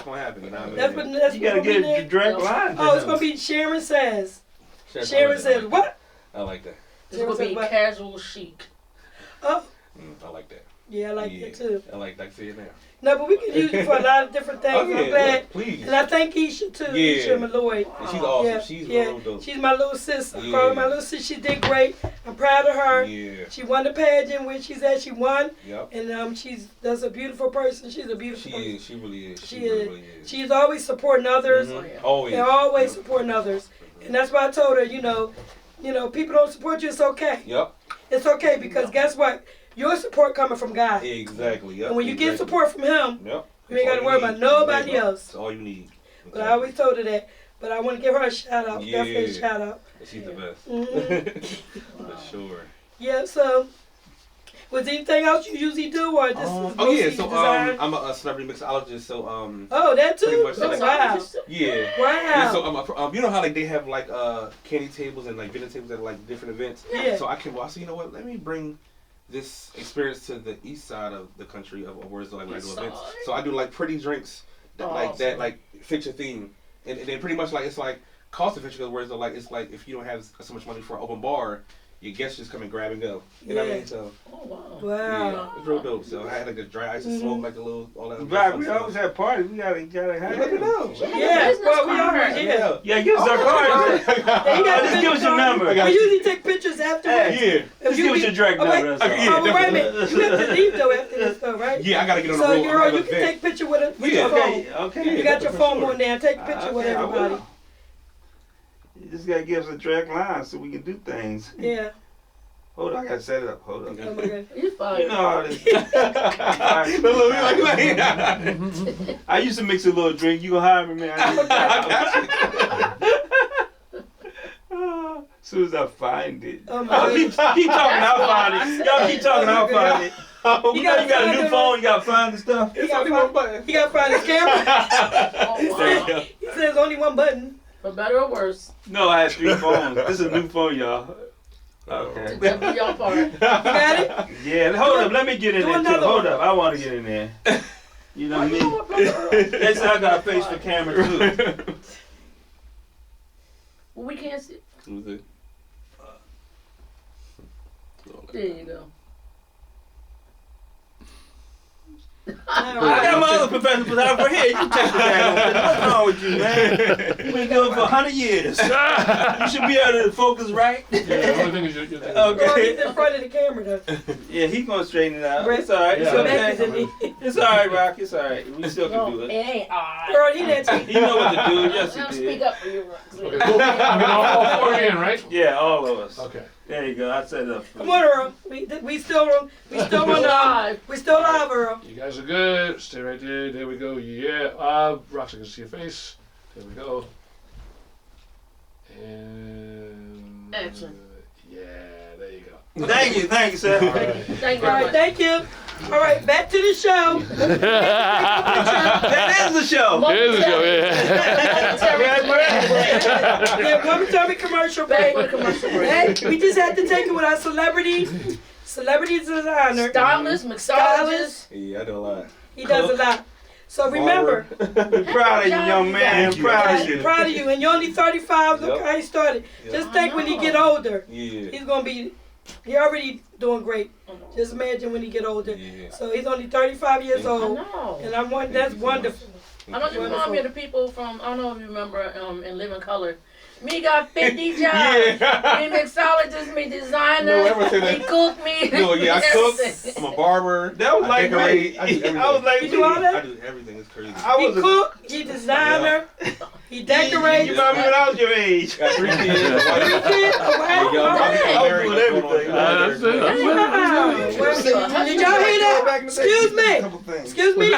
gonna happen. You know what I mean? That's You gotta what gonna be get your there. direct line. Oh, it's gonna be Sharon says. Sharon says what? I like that. It's gonna be casual chic. Oh, I like that. yeah, I like it too. I like see it now. No, but we can use it for a lot of different things. I'm glad. Please. And I thank Isha too. Yeah. Isha Malloy. She's awesome. Yeah, She's yeah. real dope. She's my little sis. I Yeah. call her my little sis. She did great. I'm proud of her. Yeah. She won the pageant when she said she won. Yep. And that's a beautiful person. She's a beautiful She person. is. She really is. She really is. She's always supporting others. Mhm. Always. They're always supporting others. And that's why I told her, people don't support you, it's okay. Yep. It's okay because guess what? Your support coming from God. Exactly. Yep. And when you get support from Him, Yep. you ain't got to worry about nobody else. That's all you need. But I always told her that. But I want to give her a shout out. Yeah. Definitely a shout out. She's the best. Mm-hmm. For sure. Yeah, so was there anything else you usually do or just Oh yeah, mostly so design? I'm a celebrity mixologist, so Oh, that pretty too? much Oh, like- wow. yeah. Wow. Yeah, so you know how like they have like candy tables and like dinner tables at like different events. Yeah. So I said, you know what? Let me bring this experience to the east side of the country of where's like when I do events. So I do like pretty drinks that like fit your theme, and then pretty much like it's like cost efficient whereas like it's like if you don't have so much money for an open bar, your guests just come and grab and go. You know what I mean? So Oh, wow. Wow. yeah, it's real dope. So I had like a dry ice and smoke like a little all that. Right, fun we stuff. always have parties. We gotta have Let me it. know. Yeah, Business well, we card. already, yeah. Yeah, give us our card. Yeah, you got Just the give us your card. number. We usually take pictures afterwards. Hey, Yeah. just give us your direct wait, number. That's yeah, all. Oh, but wait a minute. You have to leave though after this though, right? Yeah, I gotta get on the So road. you I have you an can event. take picture with Yeah. your phone. Okay, okay. You got your for phone sure. on there and take a picture with Okay, I will. everybody. You just gotta give us a direct line so we can do things. Yeah. Hold on, I gotta set it up. Hold on. Oh my God. You You fired. know all this. Look, I used to mix a little drink. You gonna hire me, man? As soon as I find it. Oh my Keep talking, I'll find it. Y'all keep talking, I'll find it. You got a new phone, you gotta find the stuff. He got to find his camera. Oh, wow. He says only one button. For better or worse. No, I had 3 phones. This is a new phone, y'all. Okay. That be your part. You got it? Yeah, hold up. Let me get in Do there too. another Hold one. up. I want to get in there. You know Why me. you want my brother? Next time I got a face for camera too. Well, we can't see. Who's it? There you go. I got my other professional photographer here. You take the bag. What's wrong with you, man? You've been doing it for 100 years. You should be able to focus right. Yeah, the only thing is you're thinking. Well, he's Okay. in front of the camera though. Yeah, he's gonna straighten it out. Brett- It's all right. It's Yeah. Mac is in okay. me. It's all right, Rock. It's all right. We still can No, do it it. ain't alright. Girl, he that You know what to do. Yes, I'll you speak did. up for you, Rox. Okay, cool. I mean, all 4 again, right? Yeah, all of us. Okay. There you go. I set it up for Come you. on, Earl. We still on Live. we still live, Earl. You guys are good. Stay right there. There we go. Yeah. Rox, I can see your face. There we go. And. Action. Yeah, there you go. Thank you, sir. All right. Thank you All very right, much. thank you. All right, back to the show. That is the show. Here's the show, yeah. Yeah, momentary commercial Back break. for the commercial break. Hey, we just had to take it with our celebrity designer. Stylist, mixologist. Yeah, I do a lot. He does a lot. So remember, We're proud of you, young man. Thank you. Proud of I'm you. proud of you, and you're only 35. Look Yep. how he started. Yep. Just think when he get older, Yeah. he's gonna be. He already doing great. Just imagine when he get older. Yeah. So he's only 35 years I old, know. and I'm one. That's wonderful. I know you remind me of the people from, I don't know if you remember, in Living Color. Me got 50 jobs. Yeah. Me mixologist, me designer, No, everything me that- cook, me No, yeah, I cook. everything. I'm a barber. That was I like me. decorate. I do everything. I was like You do all me. that? I do everything. It's crazy. I He was a, cook, he designer, he decorates. You remember when I was your age? Got 3 kids. a wife. Kid, oh, wow, Yeah, all I'm right. married. doing everything. That's it. That's it. Wow. Well, did y'all hear that? Excuse me. Excuse me. We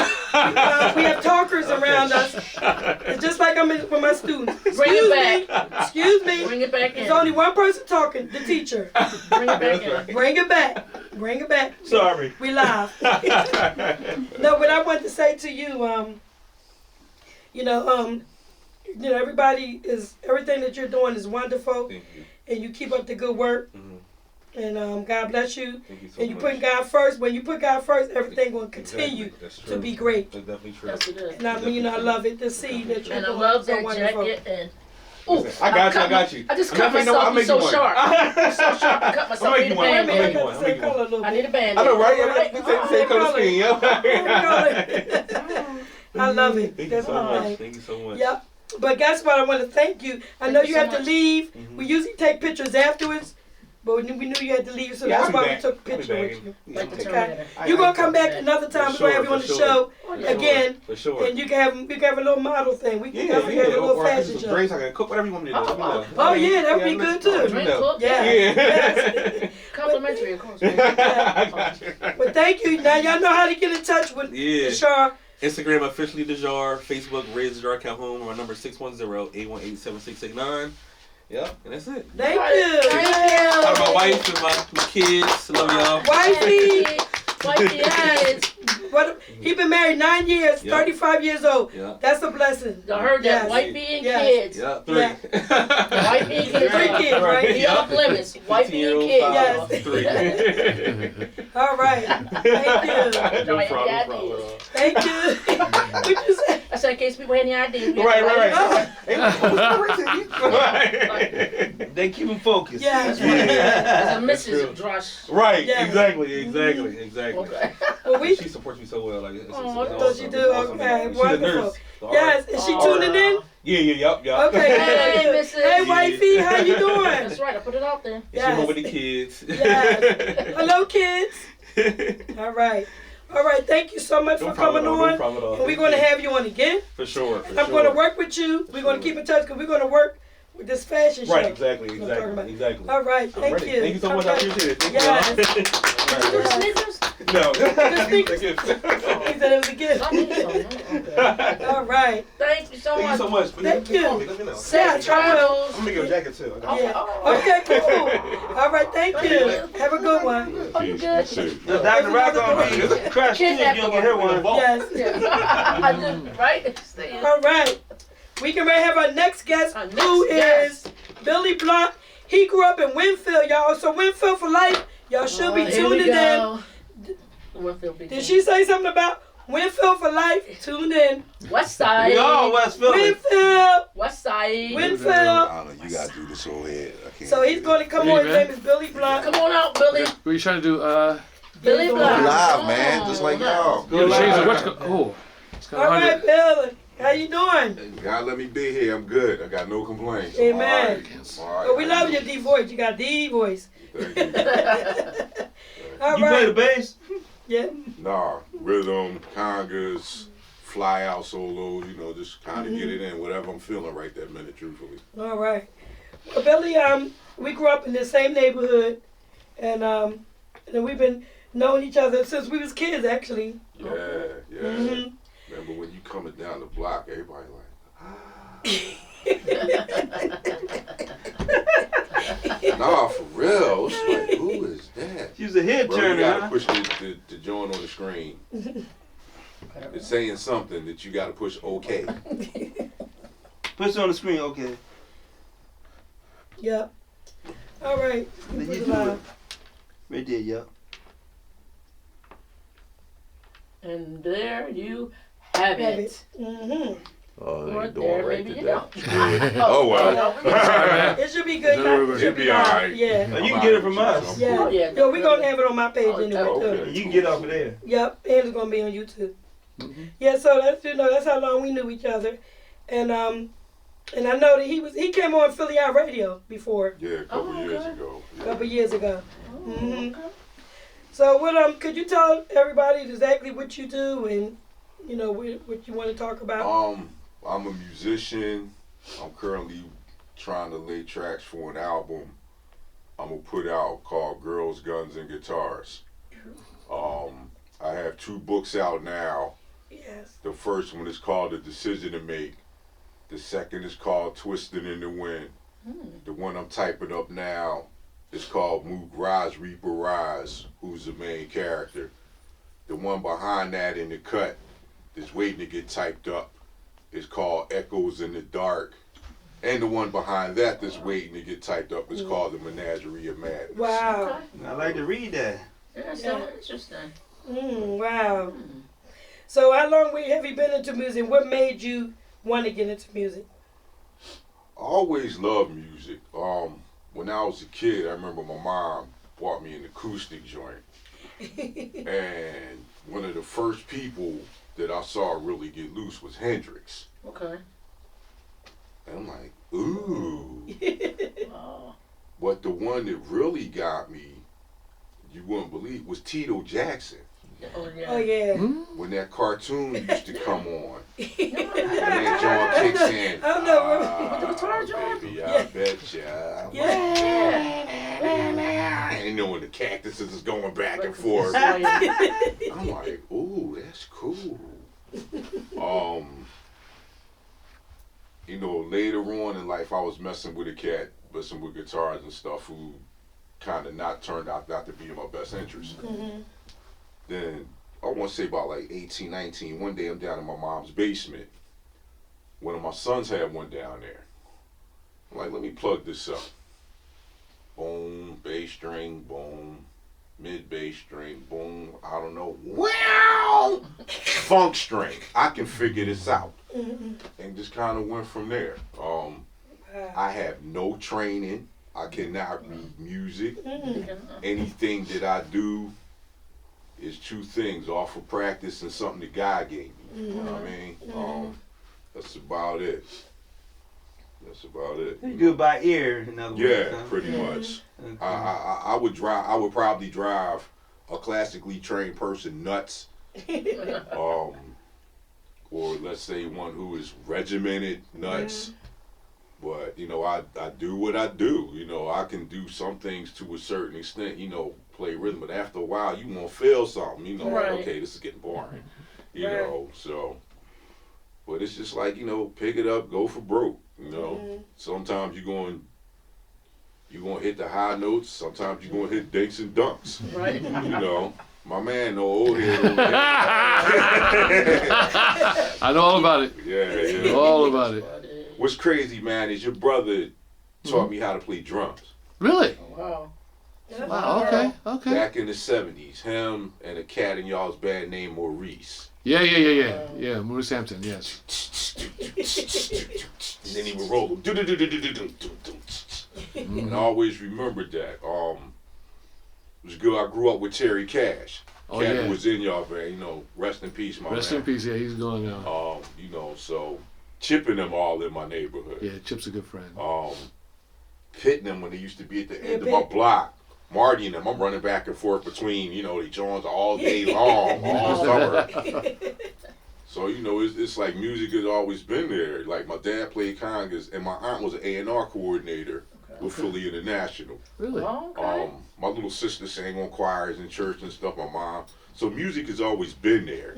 have talkers around us. It's just like I'm with my students. Bring it Excuse me. back. Excuse me. Bring it back in. There's only one person talking, the teacher. Bring it back in. Bring it back. Bring it back. Sorry. We live. No, but I want to say to you, everybody everything that you're doing is wonderful, Thank you. and you keep up the good work, Mhm. and God bless you. Thank you so And you much. put God first. When you put God first, everything will continue Exactly. That's to true. be great. That's definitely true. Yes, it is. And I mean, I love it to see that you're And I doing love so that wonderful. jacket. And ooh, I got you. I just I'm cut making- no, myself. I'm He's so making one. sharp. He's so sharp. I cut I'm myself. I making need a one. I'm band-aid. making one. The same color, little I need a band-aid. I know, right? Right? Same color scheme, yeah. I love it. Thank you That's so my much. thing. Thank you so much. Yep. But guess what? I want to thank you. I know Thank you you so have to much. leave. Mhm. We usually take pictures afterwards. but we knew you had to leave, so Yeah, that's I'll be why we back. took a I'll be picture back. with you. Yeah, Like the okay. Terminator. You're going to come back another time. For We're going to have you sure, on the for show Oh, yeah. again. For sure. And you can have a little model thing. We can Yeah, definitely have a little or I can fashion do some show. drinks. I can cook whatever you want me to do. Let me know. Oh, yeah, that would be let me- good, too. let me Drink, know. cook, Yeah. Yeah. Yes. Complimentary, of course. But thank you. Now y'all know how to get in touch with Yeah. Dahsar. Instagram officially Dahsar. Facebook Raise Dahsar Calhoun. My number 610-818-7689. Yep, and that's it. Thank you. Thank Shout out you. my wife and my kids. Love y'all. Wifey. Wifey, yes. What? He been married 9 years, Yeah. 35 years old. Yeah. That's a blessing. I heard that. Yes. Wifey and Yes. kids. Yeah, 3. Yeah. Wifey and kids. 3 kids, right? Be off limits. Wifey and kids. Yes. 3. All right. Thank you. No problem. Thank you. What you say? I said, in case people had any ideas. we Right, had right, Oh, right. They keep them focused. yeah. There's a That's Mrs. true. Drush. Right, Yeah. exactly. Okay. Well, we. She supports me so well. Like, it's Oh, it's Does she do? awesome. Okay, She's a wonderful. nurse. So, Yes. Is she Oh. tuning in? Yup. Okay. Hey, good. Mrs. Hey, wifey. How you doing? That's right. I put it out there. She home with the kids. Yes. Hello, kids. All right. All right. Thank you so much No for problem coming at all, no on. problem at all. And we're going to have you on again. For sure. And I'm going to work with you. We're going to keep in touch because we're going to work with this fashion show. Right, exactly. What I'm talking about. Exactly. All right. I'm Thank ready. you. Thank you so much. I Okay. appreciate it. Thank Yes. you. Do the All right. sneakers? No. sneakers. Thank you. He said it was a gift. I need some. Okay. All right. Thank you so Thank you much. so much. Thank you. Call me. Let me know. Safe Yeah, I will. travels. I'm gonna get a jacket too. I got Okay. Yeah. Okay, cool. All right. Thank you. Have a good one. Oh, you good? Yo, Dr. Rox gonna be crash too if you don't get her one. Yes. Yeah. I just, right? Stay in. All right. We can have our next guest, Our next who guest. is Billy Blount. He grew up in Winfield, y'all. So Winfield for life. Y'all should be Here we tuning in. go. Winfield be Did she say something about Winfield for life? Tune in. West Side. We all West Philly. Winfield. West Side. Winfield. I don't know, you gotta do this whole head. I can't. So he's going to come on. His name is Billy Blount. Come on out, Billy. What are you trying to do? Billy We're Blount. live, man, just like y'all. You gotta change the what's it's kind All of right, hard. Billy. How you doing? God let me be here. I'm good. I got no complaints. Amen. All right. Well, we love your D voice. You got D voice. Thank you. All You play the right. bass? Yeah. Nah, rhythm, congas, fly out solos, just kind of get it in, whatever I'm feeling right that minute, truthfully. All right. Well, Billy, we grew up in the same neighborhood, and we've been knowing each other since we was kids, actually. Yeah. Mhm. Remember when you coming down the block, everybody nah, for real. It's like, who is that? She was a head Bro, you turner, gotta huh? push the joint on the screen. It's saying something that you gotta push OK. Put it on the screen, okay. Yep. All right. Then Put you it do live. it. Right there, yeah. And there you have it. Mm-hmm. Oh, Or they there, doing right maybe you today. don't. Oh, well. It should be good. It'll Should be be all live. right. Yeah. Oh, you can get it from us. Yeah. Yeah. Yo, we're going to have it on my page Oh, anyway, too. okay. You can get off of there. Yep. And it's going to be on YouTube. Yeah, so that's how long we knew each other. And I know that he came on Philly Out Radio before, Yeah, a couple Oh, years okay. ago. a couple years ago. Oh, Mhm. okay. So what could you tell everybody exactly what you do and what you want to talk about? I'm a musician. I'm currently trying to lay tracks for an album I'm gonna put out called Girls, Guns, and Guitars. I have 2 books out now. Yes. The first one is called A Decision to Make. The second is called Twisted in the Wind. The one I'm typing up now is called Moog Rise, Reaper Rise, who's the main character. The one behind that in the cut that's waiting to get typed up is called Echoes in the Dark. And the one behind that that's waiting to get typed up is called The Menagerie of Madness. Wow. I like to read that. Yeah, so interesting. Wow. So how long have you been into music? What made you want to get into music? I always loved music. When I was a kid, I remember my mom bought me an acoustic joint. And one of the first people that I saw really get loose was Hendrix. Okay. And I'm like, ooh. Oh. But the one that really got me, you wouldn't believe, was Tito Jackson. Oh yeah. Oh yeah. When that cartoon used to come on. And that John kicks in. I know. Ah, the guitar, John? baby, I betcha. Yeah. And you know when the cactuses is going back and forth. Right. I'm like, ooh, that's cool. You know, later on in life, I was messing with a cat, messing with guitars and stuff, who kind of not turned out not to be in my best interest. Then, I want to say about like 18, 19, one day I'm down in my mom's basement. One of my sons had one down there. I'm like, let me plug this up. Boom, bass string, boom, mid bass string, boom, I don't know, wow, funk string. I can figure this out. And just kind of went from there. I have no training. I cannot read music. Anything that I do is two things, off of practice and something that God gave me. You know what I mean? That's about it. That's about it. You do it by ear, in other words. Yeah, huh? pretty much. Okay. I would probably drive a classically trained person nuts. Or let's say one who is regimented nuts. But, you know, I do what I do. You know, I can do some things to a certain extent, you know, play rhythm. But after a while, you want to feel something. You know, Right. like, okay, this is getting boring. You know, so. But it's just like, you know, pick it up, go for broke. You know, sometimes you're going to hit the high notes. Sometimes you're going to hit dinks and dunks. Right. You know, my man, no old head over there. I know all about it. Yeah. All about it. What's crazy, man, is your brother taught me how to play drums. Really? Wow. Wow. Okay. Okay. Back in the 70s, him and a cat in y'all's band named Maurice. Yeah. Yeah. Maurice Hampton. Yes. And then he would roll. And I always remembered that. It was good. I grew up with Terry Cash. Oh, Cat yeah. was in y'all band. You know, rest in peace, my Rest man. in peace. Yeah, he's going now. You know, so Chip and them all in my neighborhood. Yeah, Chip's a good friend. Pitting them when they used to be at the end of my block. Marty and them, I'm running back and forth between, you know, the joints all day long, all summer. So, you know, it's like music has always been there. Like my dad played congas, and my aunt was an A&R coordinator with Philly International. Really? Oh, okay. My little sister sang on choirs in church and stuff, my mom. So music has always been there.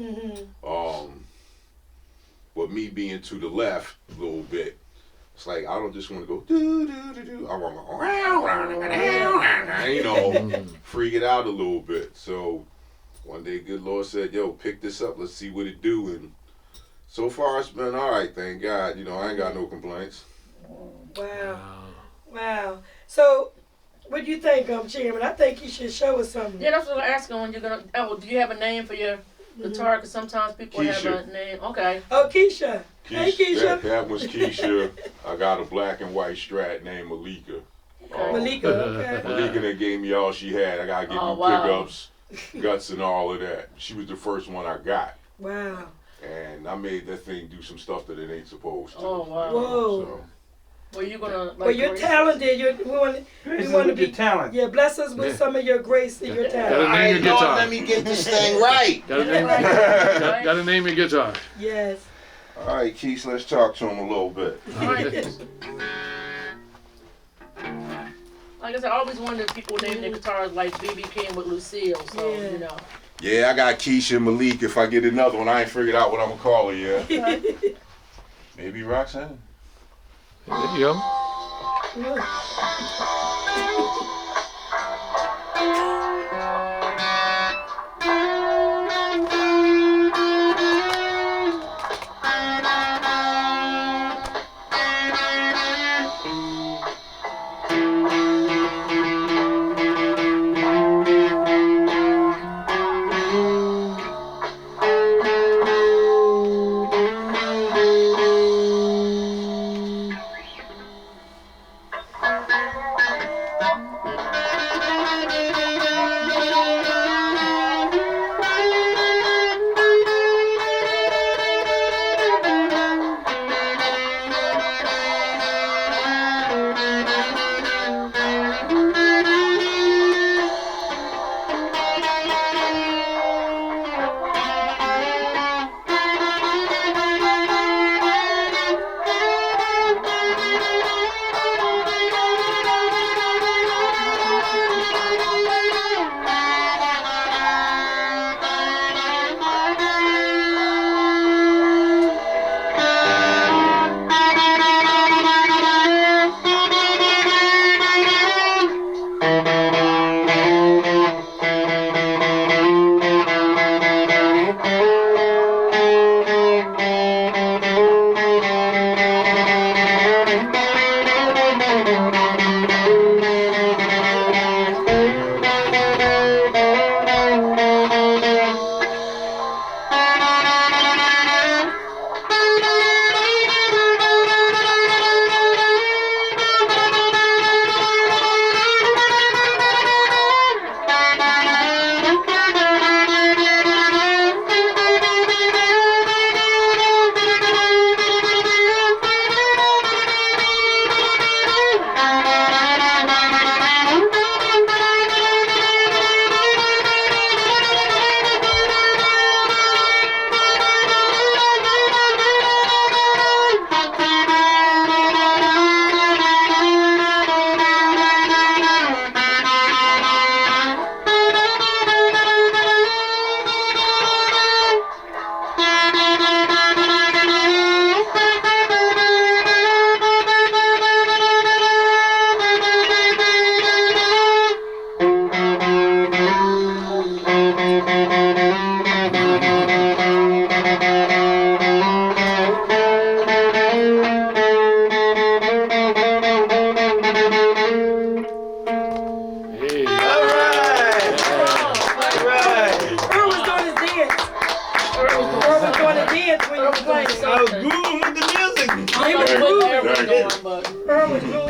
But me being to the left a little bit, it's like I don't just want to go do do do do. I want to go, you know, freak it out a little bit. So one day, good Lord said, "Yo, pick this up. Let's see what it do." And so far, it's been all right. Thank God. You know, I ain't got no complaints. Wow. So, what do you think, Chairman? I think you should show us something. Yeah, that's what I'm asking when you're gonna. Oh, do you have a name for your guitar? Because sometimes people have Keisha. a name. Okay. Oh, Keisha. Hey, Keisha. That was Keisha. I got a black and white Strat named Malika. Malika, okay. Malika that gave me all she had. I gotta give Oh, you wow. pickups, guts, and all of that. She was the first one I got. Wow. And I made that thing do some stuff that it ain't supposed to. Oh, wow. Whoa. So, Well, you're gonna. Like, Well, you're raise- talented. We want to be your talent. Yeah, bless us with some of your grace and your Gotta talent. name your guitar. let me get this thing right. Gotta name your guitar. Yes. All right, Keith, let's talk to him a little bit. All right. Like I said, I always wanted people name their guitars like B.B. King with Lucille. So Yeah. you know. Yeah, I got Keisha and Malik. If I get another one, I ain't figured out what I'm gonna call her yet. Maybe Roxanne. There you go.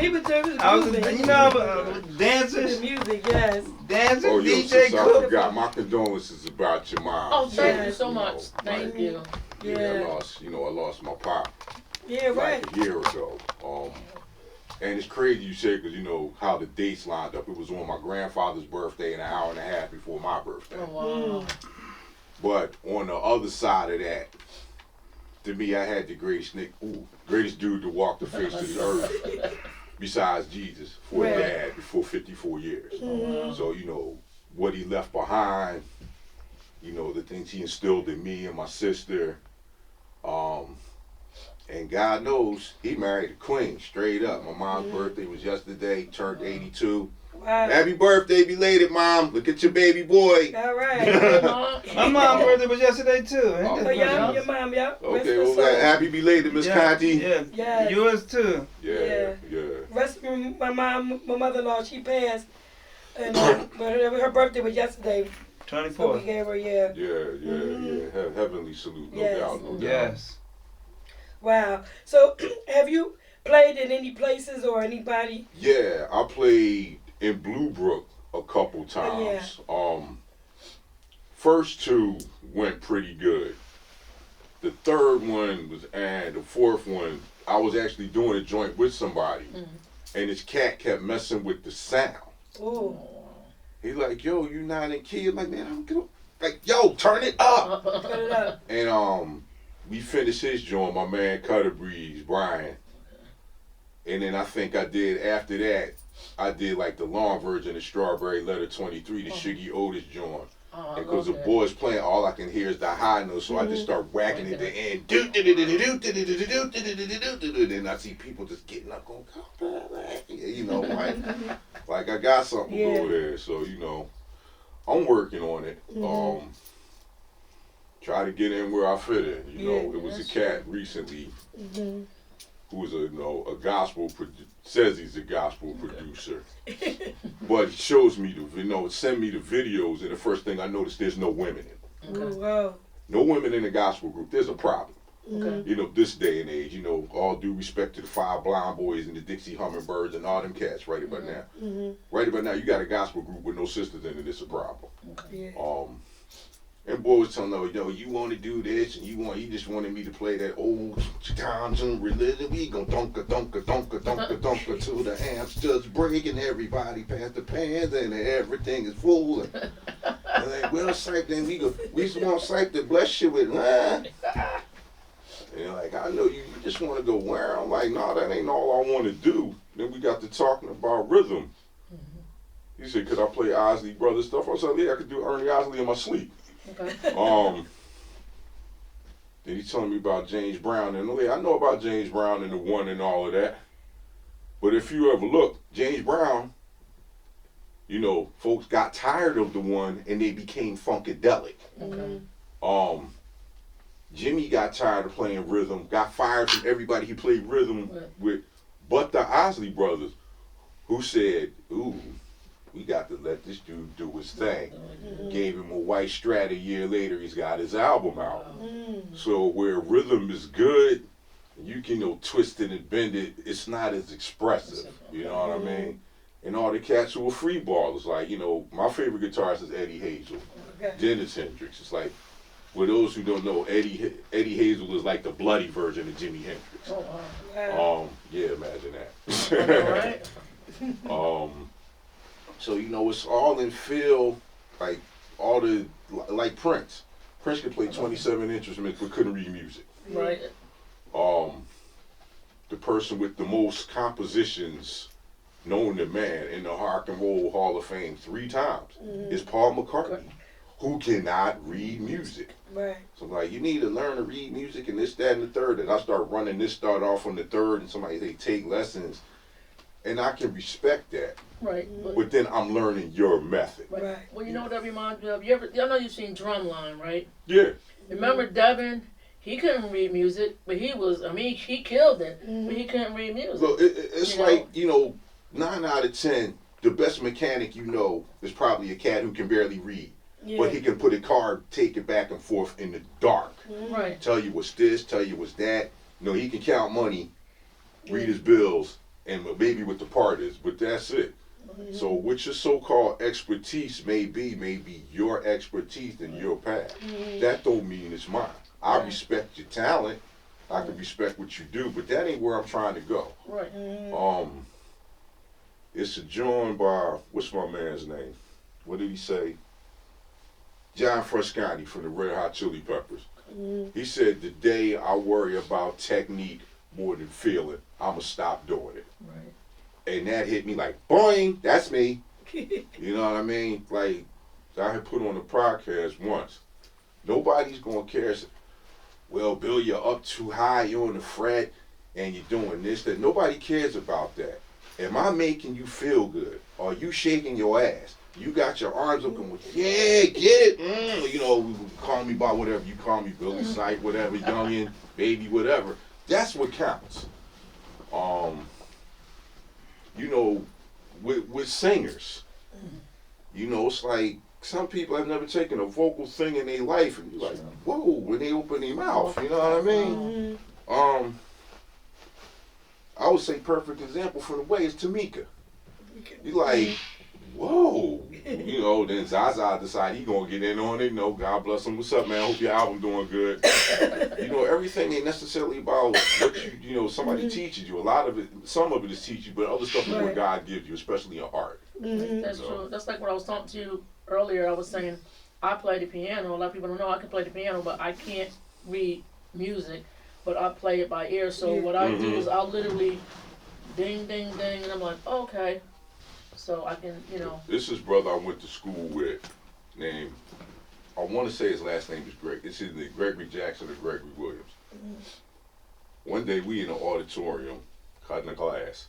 he was doing I was, music. you know, The dancers, music, yes. dancers, Oh, yo, DJ sister, I cook. forgot. My condolences about your mom. Oh, thank you Yes. so much. Thank you. Yeah, Yeah. I lost my pop Yeah, right. like a year ago. And it's crazy you say because you know how the dates lined up. It was on my grandfather's birthday and an hour and a half before my birthday. Oh, wow. But on the other side of that, to me, I had the greatest dude to walk the face of the earth besides Jesus for Right. dad for 54 years. Mhm. So, you know, what he left behind, you know, the things he instilled in me and my sister. And God knows, he married a queen, straight up. My mom's birthday was yesterday, turned 82. Wow. Happy birthday, belated, Mom. Look at your baby boy. All right. My mom's birthday was yesterday too. Ain't Oh, Oh, that yeah, funny? your mom, yeah. Rest Okay, her well, soul. happy belated, Miss Yeah, Contee. yeah, Yes. yours too. Yeah, yeah. Rest of my mom, my mother-in-law, she passed, and but her birthday was yesterday. So 24. we gave her, yeah. Yeah. Heavenly salute, no Yes. doubt, no doubt. Yes. Wow. So, have you played in any places or anybody? Yeah, I played in Blue Brook a couple Oh, yeah. times. First two went pretty good. The third one was, and the fourth one, I was actually doing a joint with somebody, and this cat kept messing with the sound. Ooh. He's like, yo, you not in key? I'm like, man, I'm good. Like, yo, turn it up. Cut it up. And we finished his joint, my man Cutter Breeze, Brian. And then I think after that, I did like the long version of Strawberry Letter 23, the Shiggy Otis joint. Oh, And because the okay. boys playing, all I can hear is the high notes, so I just start whacking at the end. And I see people just getting up, going, you know, like I got something Yeah. over there. So, you know, I'm working on it. Try to get in where I fit in. You know, it was a cat recently who was a gospel says he's a gospel producer, but he shows me send me the videos, and the first thing I noticed, there's no women in it. Ooh, wow. No women in the gospel group. There's a problem. Okay. You know, this day and age, you know, all due respect to the Five Blind Boys and the Dixie Hummingbirds and all them cats right about now. Right about now, you got a gospel group with no sisters in it, it's a problem. Yeah. And boy was telling me, yo, you want to do this, and he just wanted me to play that old times and religion. We gon' dunka till the amps just break and everybody pass the pans and everything is full. And like, well, Sipe, then we just want Sipe to bless you with, And like, I know you just want to go where? I'm like, no, that ain't all I want to do. Then we got to talking about rhythm. He said, could I play Isley Brothers stuff? I said, yeah, I could do Ernie Isley in my sleep. Okay. Then he's telling me about James Brown, and I know about James Brown and the One and all of that. But if you ever look, James Brown, you know, folks got tired of the One and they became funkadelic. Okay. Jimmy got tired of playing rhythm, got fired from everybody he played rhythm with, but the Isley Brothers, who said, ooh, we got to let this dude do his thing. Gave him a white Strat a year later, he's got his album out. So where rhythm is good, you can twist it and bend it, it's not as expressive. You know what I mean? And all the cats who are free ballers, like, my favorite guitarist is Eddie Hazel. Then it's Hendrix. It's like, for those who don't know, Eddie Hazel is like the bloody version of Jimi Hendrix. Oh, wow. Yeah, imagine that. All right. So, it's all in feel, like like Prince. Prince could play 27 instruments but couldn't read music. Right. The person with the most compositions known to man in the Rock and Roll Hall of Fame 3 times is Paul McCartney, who cannot read music. Right. So I'm like, you need to learn to read music and this, that, and the third. And I start running this, start off on the third, and somebody say, take lessons. And I can respect that. Right. But then I'm learning your method. Right. Well, you know what that reminds me of? I know you've seen Drumline, right? Yeah. Remember Devin? He couldn't read music, but he killed it, but he couldn't read music. So it's like, 9 out of 10, the best mechanic is probably a cat who can barely read. Yeah. But he can put a car, take it back and forth in the dark. Right. Tell you what's this, tell you what's that. He can count money, read his bills, and maybe what the part is, but that's it. So what your so-called expertise may be your expertise and your path. That don't mean it's mine. I respect your talent. I can respect what you do, but that ain't where I'm trying to go. Right. It's a joint by, what's my man's name? What did he say? John Frusciante from the Red Hot Chili Peppers. He said, the day I worry about technique more than feeling, I'ma stop doing it. Right. And that hit me like, boing, that's me. You know what I mean? Like, I had put on a podcast once. Nobody's gonna care. Well, Bill, you're up too high, you're on the fret, and you're doing this, that. Nobody cares about that. Am I making you feel good? Are you shaking your ass? You got your arms up going, yeah, get it. You know, call me by whatever you call me, Billy Sight, whatever, youngin', baby, whatever. That's what counts. You know, with singers, you know, it's like some people have never taken a vocal thing in their life, and you're like, whoa, when they open their mouth, you know what I mean? I would say perfect example from the way is Tamika. You like, whoa, you know, then Dahsar decide he gonna get in on it, you know, God bless him, what's up, man, hope your album doing good. You know, everything ain't necessarily about what you know, somebody teaches you. A lot of it, some of it is teach you, but other stuff is what God gives you, especially in art. That's true. That's like what I was talking to you earlier. I was saying, I play the piano. A lot of people don't know I can play the piano, but I can't read music, but I play it by ear. So what I do is I'll literally ding, ding, ding, and I'm like, okay. So I can, you know. This is brother I went to school with, named, I want to say his last name is Greg. It's either Gregory Jackson or Gregory Williams. One day we in an auditorium, cutting a class,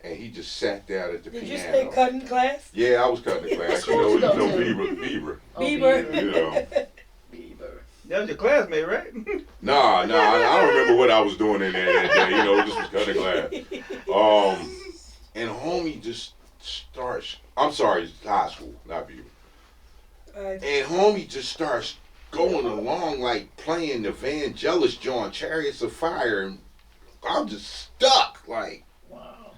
and he just sat down at the piano. Did you say cutting class? Yeah, I was cutting the class. You know, Bieber. Bieber. You know. Bieber. That was your classmate, right? Nah, I don't remember what I was doing in there that day. You know, just was cutting class. And homie just starts, I'm sorry, it's high school, not Bieber. And homie just starts going along like playing the Vangelis joint, Chariots of Fire, and I'm just stuck, like. Wow.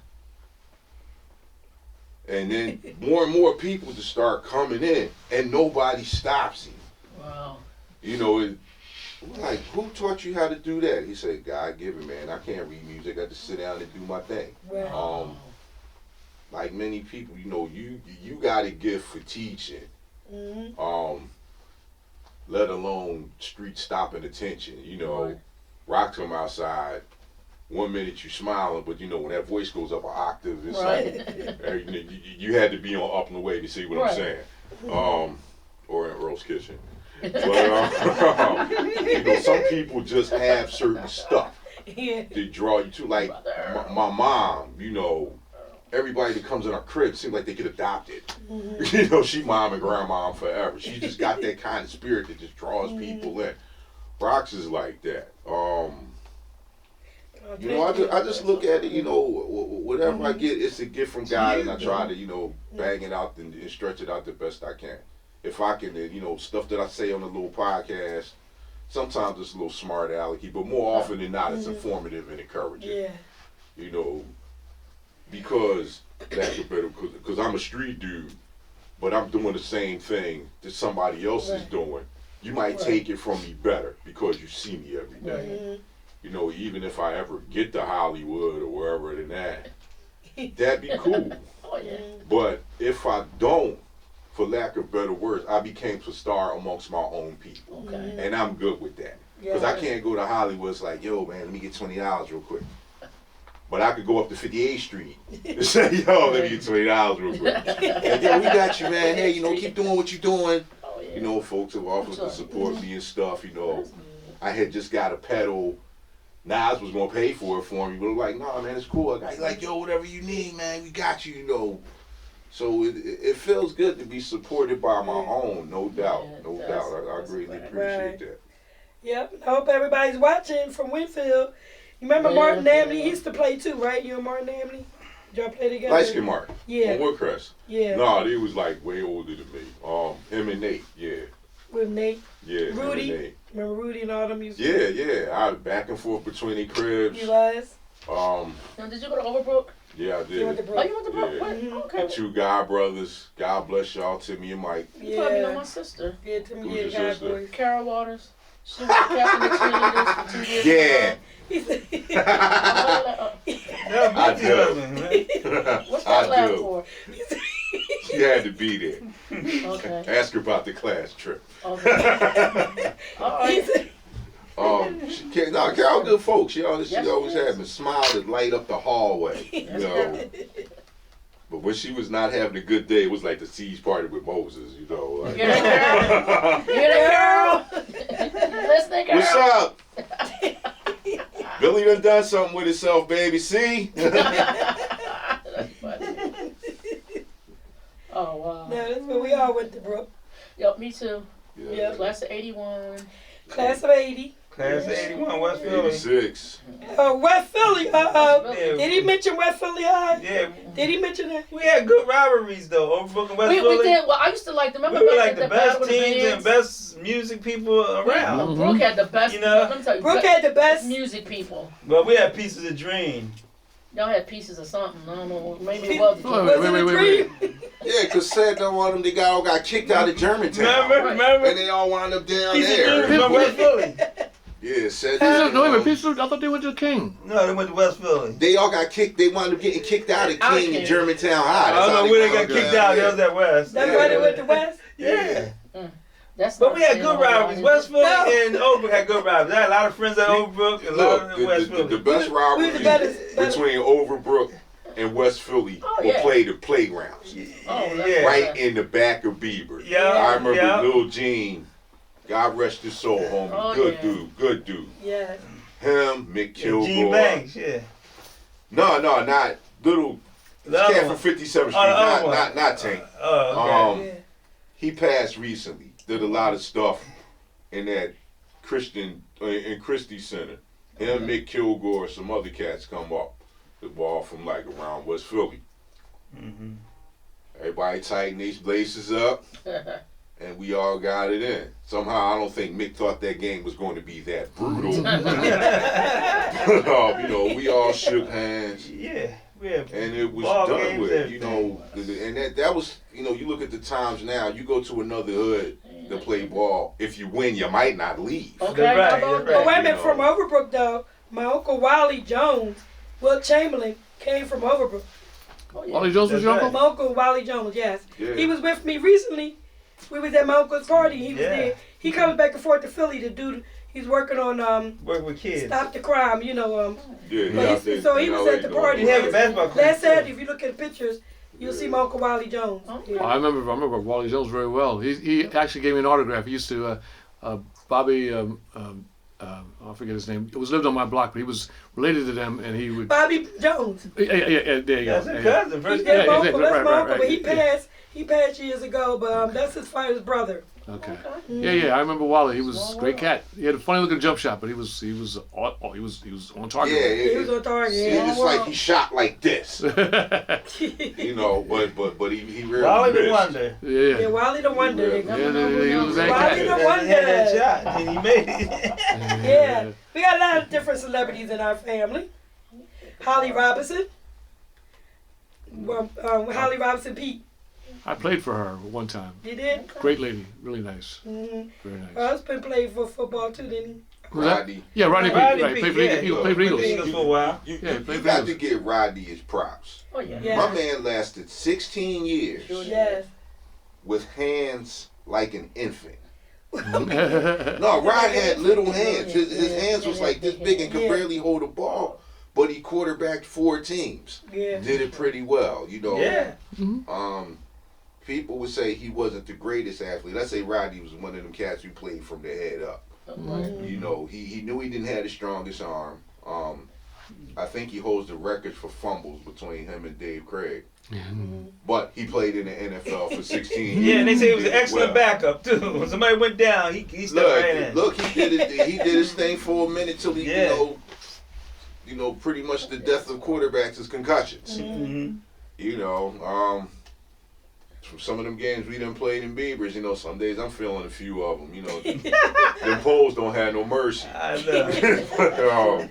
And then more and more people just start coming in, and nobody stops him. Wow. You know, like, who taught you how to do that? He said, God given, man. I can't read music. I just sit down and do my thing. Wow. Like many people, you know, you got a gift for teaching. Let alone street stopping attention. You know, Rock come outside. 1 minute you smiling, but you know when that voice goes up an octave, it's like you had to be on up and away to see what I'm saying. Or in Earl's kitchen. But you know, some people just have certain stuff they draw you to. Like my mom, you know, everybody that comes in our crib seems like they get adopted. You know, she mom and grandma forever. She just got that kind of spirit that just draws people in. Rox is like that. You know, I just look at it, you know, whatever I get, it's a gift from God, and I try to, you know, bang it out and stretch it out the best I can. If I can, you know, stuff that I say on a little podcast, sometimes it's a little smart alecky, but more often than not, it's informative and encouraging. Yeah. You know, because I'm a street dude, but I'm doing the same thing that somebody else is doing. You might take it from me better because you see me every day. You know, even if I ever get to Hollywood or wherever than that'd be cool. But if I don't, for lack of better words, I became a star amongst my own people. And I'm good with that. Because I can't go to Hollywood, it's like, yo, man, let me get $20 real quick. But I could go up to 58th Street and say, yo, let me get $20 real quick. And yo, we got you, man. Hey, you know, keep doing what you're doing. You know, folks have offered to support me and stuff, you know. I had just got a pedal. Nas was gonna pay for it for me, but I'm like, nah, man, it's cool. I got like, yo, whatever you need, man, we got you, you know. So it feels good to be supported by my own, no doubt, no doubt. I greatly appreciate that. Yep. I hope everybody's watching from Winfield. You remember Martin Amney? He used to play too, right? You and Martin Amney? Did y'all play together? Light Skin Martin. Yeah. On Woodcrest. Yeah. No, he was like way older than me. Him and Nate, yeah. With Nate? Yeah, Rudy? Nate. Remember Rudy and all them music? Yeah. I was back and forth between their cribs. You was? Now, did you go to Overbrook? Yeah, I You went to did. Oh, you went to Brook? Yeah. What? Okay. The two God brothers. God bless y'all, Timmy and Mike. You probably know my sister, Yeah, Tim, Who's yeah, your God sister? boys. Carol Waters. She was the captain of cheerleaders for 2 years. Yeah. He said, I do. What's I that laugh do. for? She had to be there. Okay. Ask her about the class trip. Okay. All he right. said, Carol good folks. She always Yes, she had is. a smile that light up the hallway. You know. But when she was not having a good day, it was like the siege party with Moses. You know. Like, You hear that, girl? You hear that, girl? You listening, girl? what's up? Billy done something with himself, baby. See? That's funny. Oh, wow. no, that's where we all went to Brook. Yep, me too. Yeah. Class of 81. Class of 80. Class of 81, West Philly. 86. West Philly. Yeah. Did he mention West Philly High? Yeah, Did he mention that? we had good rivalries though. Overbrook and West We Philly. did. Well, I used to like. Remember We were back like at the that best battle with the teams and bands? best music people around. Brooke had the best. You know? Let me tell you, Brook had the best. music people. But we had Pieces of Dream. Y'all had pieces of something. I don't know. Maybe it Was was. Wait, it a wait. dream? Yeah, because said don't want them. They all got kicked out of Germantown. Remember? And they all wound up down Pieces of Dream there. was from West Philly. Yeah, said No, wait a minute. I thought they went to King. No, they went to West Philly. they all got kicked. They wound up getting kicked out of Out of King and King. Germantown High. I That's don't how know where they wound got up kicked down out. That there. was at West. That's why they went to West? Yeah. That's But not we had saying good a whole lot. rivalries. West Philly No. and Overbrook had good rivalries. I had a lot of friends at Overbrook and a lot Look, of West the Philly. best rivalry better- between Overbrook and West Philly Oh, will yeah. play the playgrounds. Oh, that's Yeah. Right in the back of Bieber. Yeah, I remember yeah. Lil Gene. God rest his soul, homie. Oh, good yeah. dude, good dude. Yes. Him, Mick Kilgore. Gene Banks, yeah. No, not little The other cat one. from 57th Street. Oh, the other one. Not Tank. Oh, okay. Yeah. He passed recently. Did a lot of stuff in that Christian in Christie Center. Him, Mick Kilgore, some other cats come up. The ball from like around West Philly. Mm-hmm. Everybody tighten these laces up, and we all got it in. Somehow, I don't think Mick thought that game was going to be that brutal. But, you know, we all shook hands, Yeah, we had and it was ball done games, with. You everything. know, and that was, you know, you look at the times now. You go to another hood to play ball. If you win, you might not leave. Okay, That's right, how about that's But that? wait a You minute, know. from Overbrook though, my uncle Wally Jones, Will Chamberlain, came from Overbrook. Oh, yeah. Wally Jones was That's your right. uncle? My uncle Wally Jones, yes. Yeah. He was with me recently. We was at my uncle's party. He was Yeah. there. He comes back and forth to Philly to do. He's working on work with kids. Stop the Crime. You know. Yeah, But out he's- there so he in was LA at the doing party. He it. had a basketball court. Last Saturday, if you look at the pictures, you'll see my uncle Wally Jones. Okay. Yeah. I remember Wally Jones very well. He actually gave me an autograph. He used to Bobby. I forget his name. It was lived on my block, but he was related to them, and he would. Bobby Jones. Yeah, there you That's go. his Yeah. cousin. He First did Yeah, my yeah, uncle. right, That's my right, uncle, right. but he passed. He passed years ago, but that's his father's brother. Okay. Yeah. I remember Wally. He was Small a great world. cat. He had a funny looking jump shot, but he was on target. Yeah, He was on target. See, Yeah. it's like he shot like this, you know. But he really Wally the missed. Wonder. Yeah, Yeah. Wally the Wonder. Yeah. They Yeah, come over he was that Wally cat. the Wonder. He had that shot, and he made it. Yeah, we got a lot of different celebrities in our family. Holly Robinson. Well, Holly Robinson Pete. I played for her one time. You did? Great lady, really nice, Mm-hmm. very Her nice. husband played for football too, didn't he? Who's that? Rodney, Yeah, Rodney Pete. Rodney Right, Pete, played for yeah. Eagles. Played for With the Eagles. Eagles for a while. you played got for to us. give Rodney his props. Oh, yeah. Yeah. My man lasted 16 years Yes. with hands like an infant. No, No, Rod had little hands. His hands was like this big and could Yeah. barely hold a ball, but he quarterbacked 4 teams. Yeah. Did it pretty well, you know. Yeah. People would say he wasn't the greatest athlete. Let's say Rodney was one of them cats who played from the head up. You know, he knew he didn't have the strongest arm. I think he holds the record for fumbles between him and Dave Craig. But he played in the NFL for 16 years. Yeah, and they say he was an excellent Well, backup too. When somebody went down, he stepped right in. Look, he did his thing for a minute till he, Yeah. you know, pretty much the death of quarterbacks is concussions. Mm-hmm. You know, from some of them games we done played in Beavers, you know, some days I'm feeling a few of them. You know, them poles don't have no mercy. I know.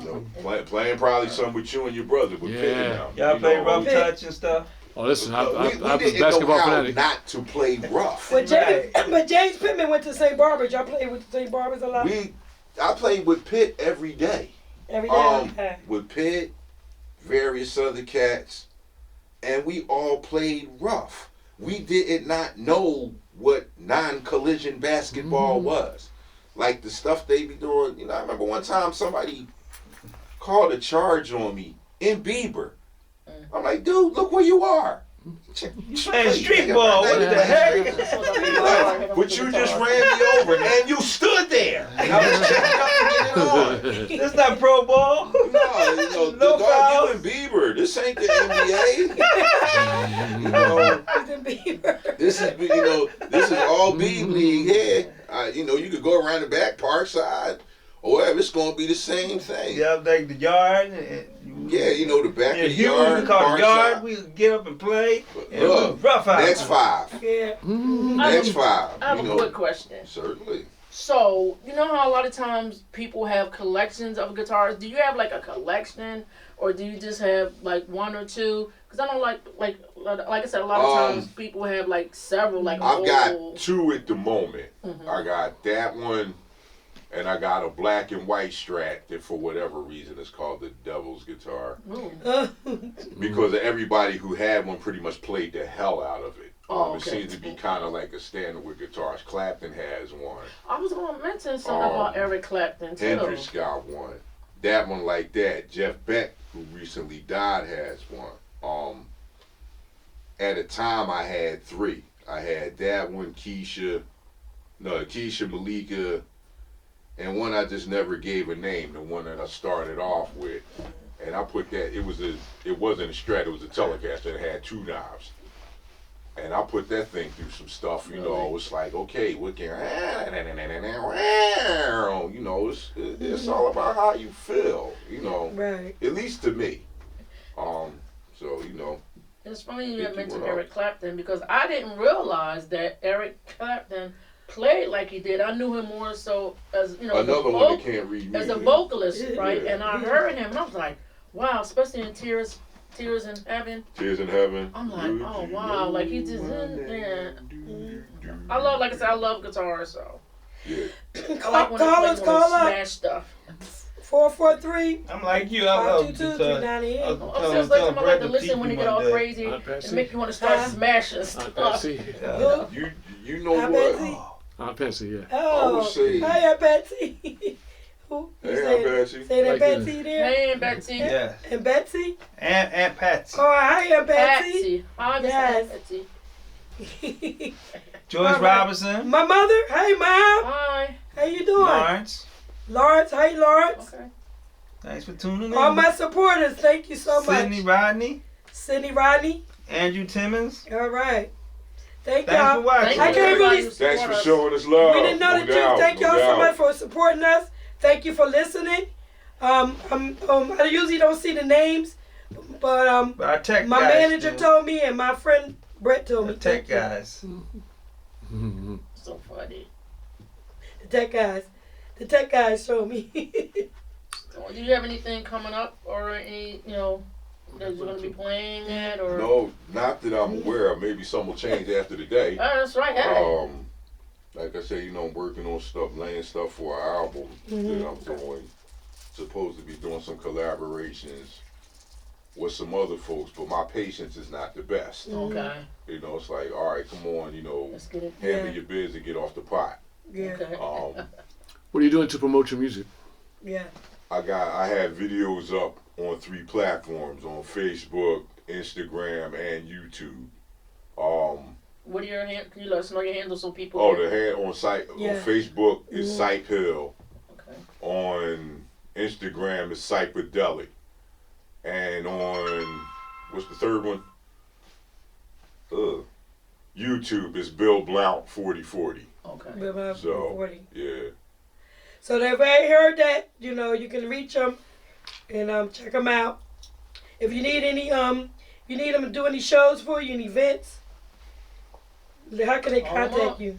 You So playing probably some with you and your brother, but Pitt and them. Y'all play rough Pitt. touch and stuff? Oh, listen, I we was a didn't basketball know how fanatic. not to play rough. But James Pittman went to St. Barbara's. Y'all played with St. Barbara's a lot? I played with Pitt every day. Every day? Okay. With Pitt, various other cats, and we all played rough. We did not know what non-collision basketball was. Like the stuff they be doing. You know, I remember one time somebody called a charge on me in Bieber. I'm like, dude, look where you are. Playing street ball, what the heck? But you just ran me over and you stood there. And I was checking up to get it on. This not pro ball. No, No dog, fouls. you and Bieber. This ain't the NBA. You know, this is all B league. Yeah, you could go around the back, Parkside, or whatever. It's gonna be the same thing. Yeah, like the yard. Yeah, the back of the You yard. call the yard. Parkside. We get up and play. And Look, rough out. next 5. Yeah. Next 5. I have a quick question. Certainly. So, you know how a lot of times people have collections of guitars? Do you have like a collection, or do you just have like one or two? Because I know like I said, a lot of times people have like several. Like I've got 2 at the moment. Mhm. I got that one, and I got a black and white Strat that for whatever reason is called the Devil's Guitar. Because everybody who had one pretty much played the hell out of it. It seems to be kind of like a standard with guitars. Clapton has one. I was going to mention something about Eric Clapton too. Hendrix got one. That one like that. Jeff Beck, who recently died, has one. At a time, I had 3. I had that one, Keisha, Malika, and one I just never gave a name. The one that I started off with, and I put that. It wasn't a Strat. It was a Telecaster. It had 2 knobs. And I put that thing through some stuff, it's like, okay, what can, it's all about how you feel, Right. at least to me. It's funny you had mentioned Eric Clapton, because I didn't realize that Eric Clapton played like he did. I knew him more so as, Another one that can't read as a music. vocalist, right? Yeah. And I heard him, and I was like, wow, especially in Tears in Heaven. Tears in Heaven. I'm like, oh wow, like he just I love, like I said, I love guitar, so Yeah. I like when Call smash stuff. 443. I'm like you. I love 522 398. I'm like somebody like to listen when they get all crazy and make you want to start smashing stuff. Patsy. You know Aunt what? Betsy? Aunt Patsy, yeah. Oh, I would say- hi, Aunt Betsy. Who? Hey, You Aunt Betsy. Say that Like Betsy there? Hey, Aunt Betsy. Yeah. And Betsy? Aunt Patsy. Oh, hi, Aunt Betsy. Patsy. Hi, Miss Yes. Aunt Betsy. Joyce All right. Robinson. My mother. Hey, Mom. Hi. How you doing? Lawrence. Lawrence. Hey, Lawrence. Okay. Thanks for tuning in. All my supporters. Thank you so Sydney much. Rodney. Sydney Rodney. Andrew Timmons. All right. Thank Thanks y'all. for watching. I can't really. Thanks for showing us love. We didn't know the truth. Thank y'all so much for supporting us. Thank you for listening. I usually don't see the names, but But our tech my guys. manager told me and my friend Brett told me. The tech Thank you. guys. So funny. The tech guys told me. So, do you have anything coming up, or any, that you're gonna be playing at, or? No, not that I'm aware of. Maybe some will change after the day. Oh, that's right. Hey. Like I say, I'm working on stuff, laying stuff for an album that I'm doing. Supposed to be doing some collaborations with some other folks, but my patience is not the best. Okay. It's like, all right, come on, Let's get it. handle Yeah. your biz and get off the pot. Yeah, Okay. What are you doing to promote your music? yeah. I have videos up on 3 platforms, on Facebook, Instagram, and YouTube. What are your Can you let us know your handle so people? The head on Yeah. Facebook is Cyphill. Okay. On Instagram is Cyperdelic. And on what's the third one? YouTube is Bill Blount 4040. Okay. So 40. yeah. So they've already heard that, you can reach them and check them out. If you need any, you need them to do any shows for you, any events, how can they Call 'em contact up. you?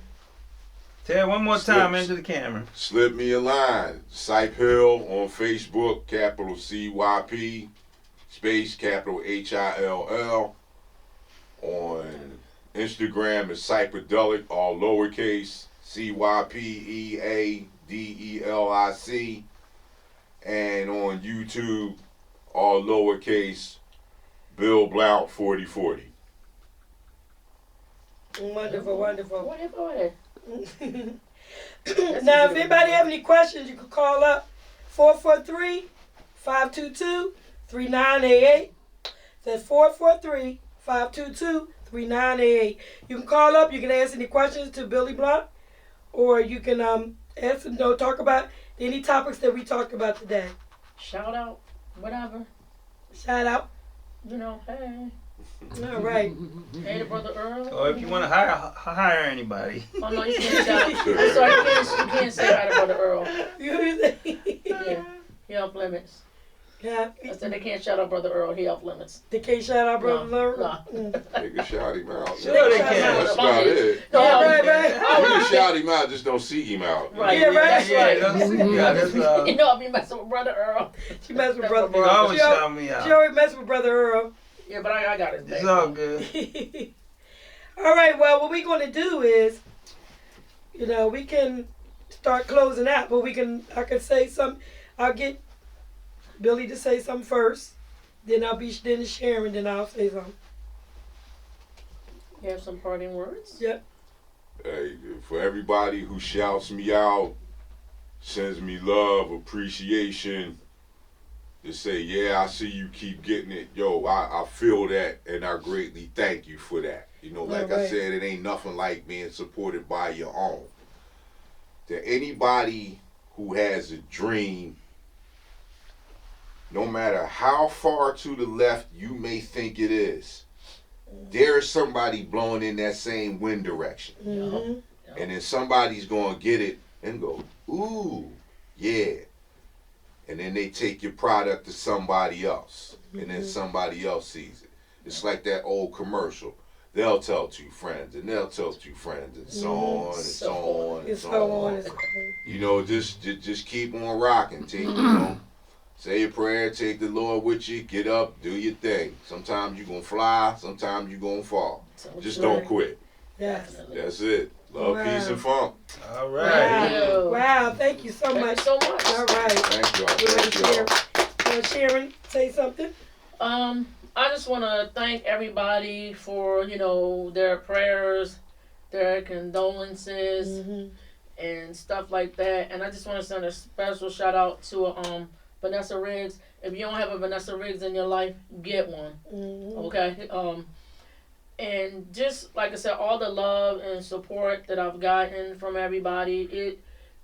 Say it one more time into the camera. Slip me a line. Cype Hill on Facebook, capital CYP, space capital HILL. On Instagram is Cyperdelic, all lowercase, CYPEADELIC. And on YouTube, all lowercase, Bill Blount 4040. Wonderful, wonderful. Whatever. Now, if anybody have any questions, you can call up 443-522-3988. That's 443-522-3988. You can call up. You can ask any questions to Billy Blount, or you can ask and talk about any topics that we talked about today. Shout out, whatever. Shout out. You know, hey. All right. Hey, to Brother Earl. Or if you want to hire anybody. Oh, no, you can't shout. I'm sorry, you can't say hi to Brother Earl. Yeah. He off limits. Yeah. I said they can't shout out Brother Earl. He off limits. They can't shout out Brother Earl? No. They can shout him out. Sure they can. That's about it. No, Yeah, right, right. You can shout him out, just don't seek him out. Right. Yeah, right. That's right. That's You know, I be messing with Brother Earl. She messed with That's Brother my You brother. always shout me She out. always messed with Brother Earl. Yeah, but I got his back. It's all good. All right, well, what we're going to do is, we can start closing out, but I can say something. I'll get Billy to say something first, then then Sharon, then I'll say something. You have some parting words? Yep. Hey, for everybody who shouts me out, sends me love, appreciation, to say, yeah, I see you keep getting it. Yo, I feel that, and I greatly thank you for that. Like I said, it ain't nothing like being supported by your own. To anybody who has a dream, no matter how far to the left you may think it is, there is somebody blowing in that same wind direction. Mm-hmm. And then somebody's going to get it and go, ooh, yeah. And then they take your product to somebody else. And then somebody else sees it. It's like that old commercial. They'll tell two friends, and they'll tell two friends, and so on, and so on, and so on. Just keep on rocking, team. Say your prayer, take the Lord with you, get up, do your thing. Sometimes you're going to fly, sometimes you're going to fall. Just don't quit. Yes. That's it. Love, peace, and funk. All right. Wow, thank you so much. Thank you so much. All right. Thank y'all. Thank y'all. Sharon, say something? I just want to thank everybody for, their prayers, their condolences, and stuff like that. And I just want to send a special shout out to Vanessa Riggs. If you don't have a Vanessa Riggs in your life, get one. Okay? And just, like I said, all the love and support that I've gotten from everybody,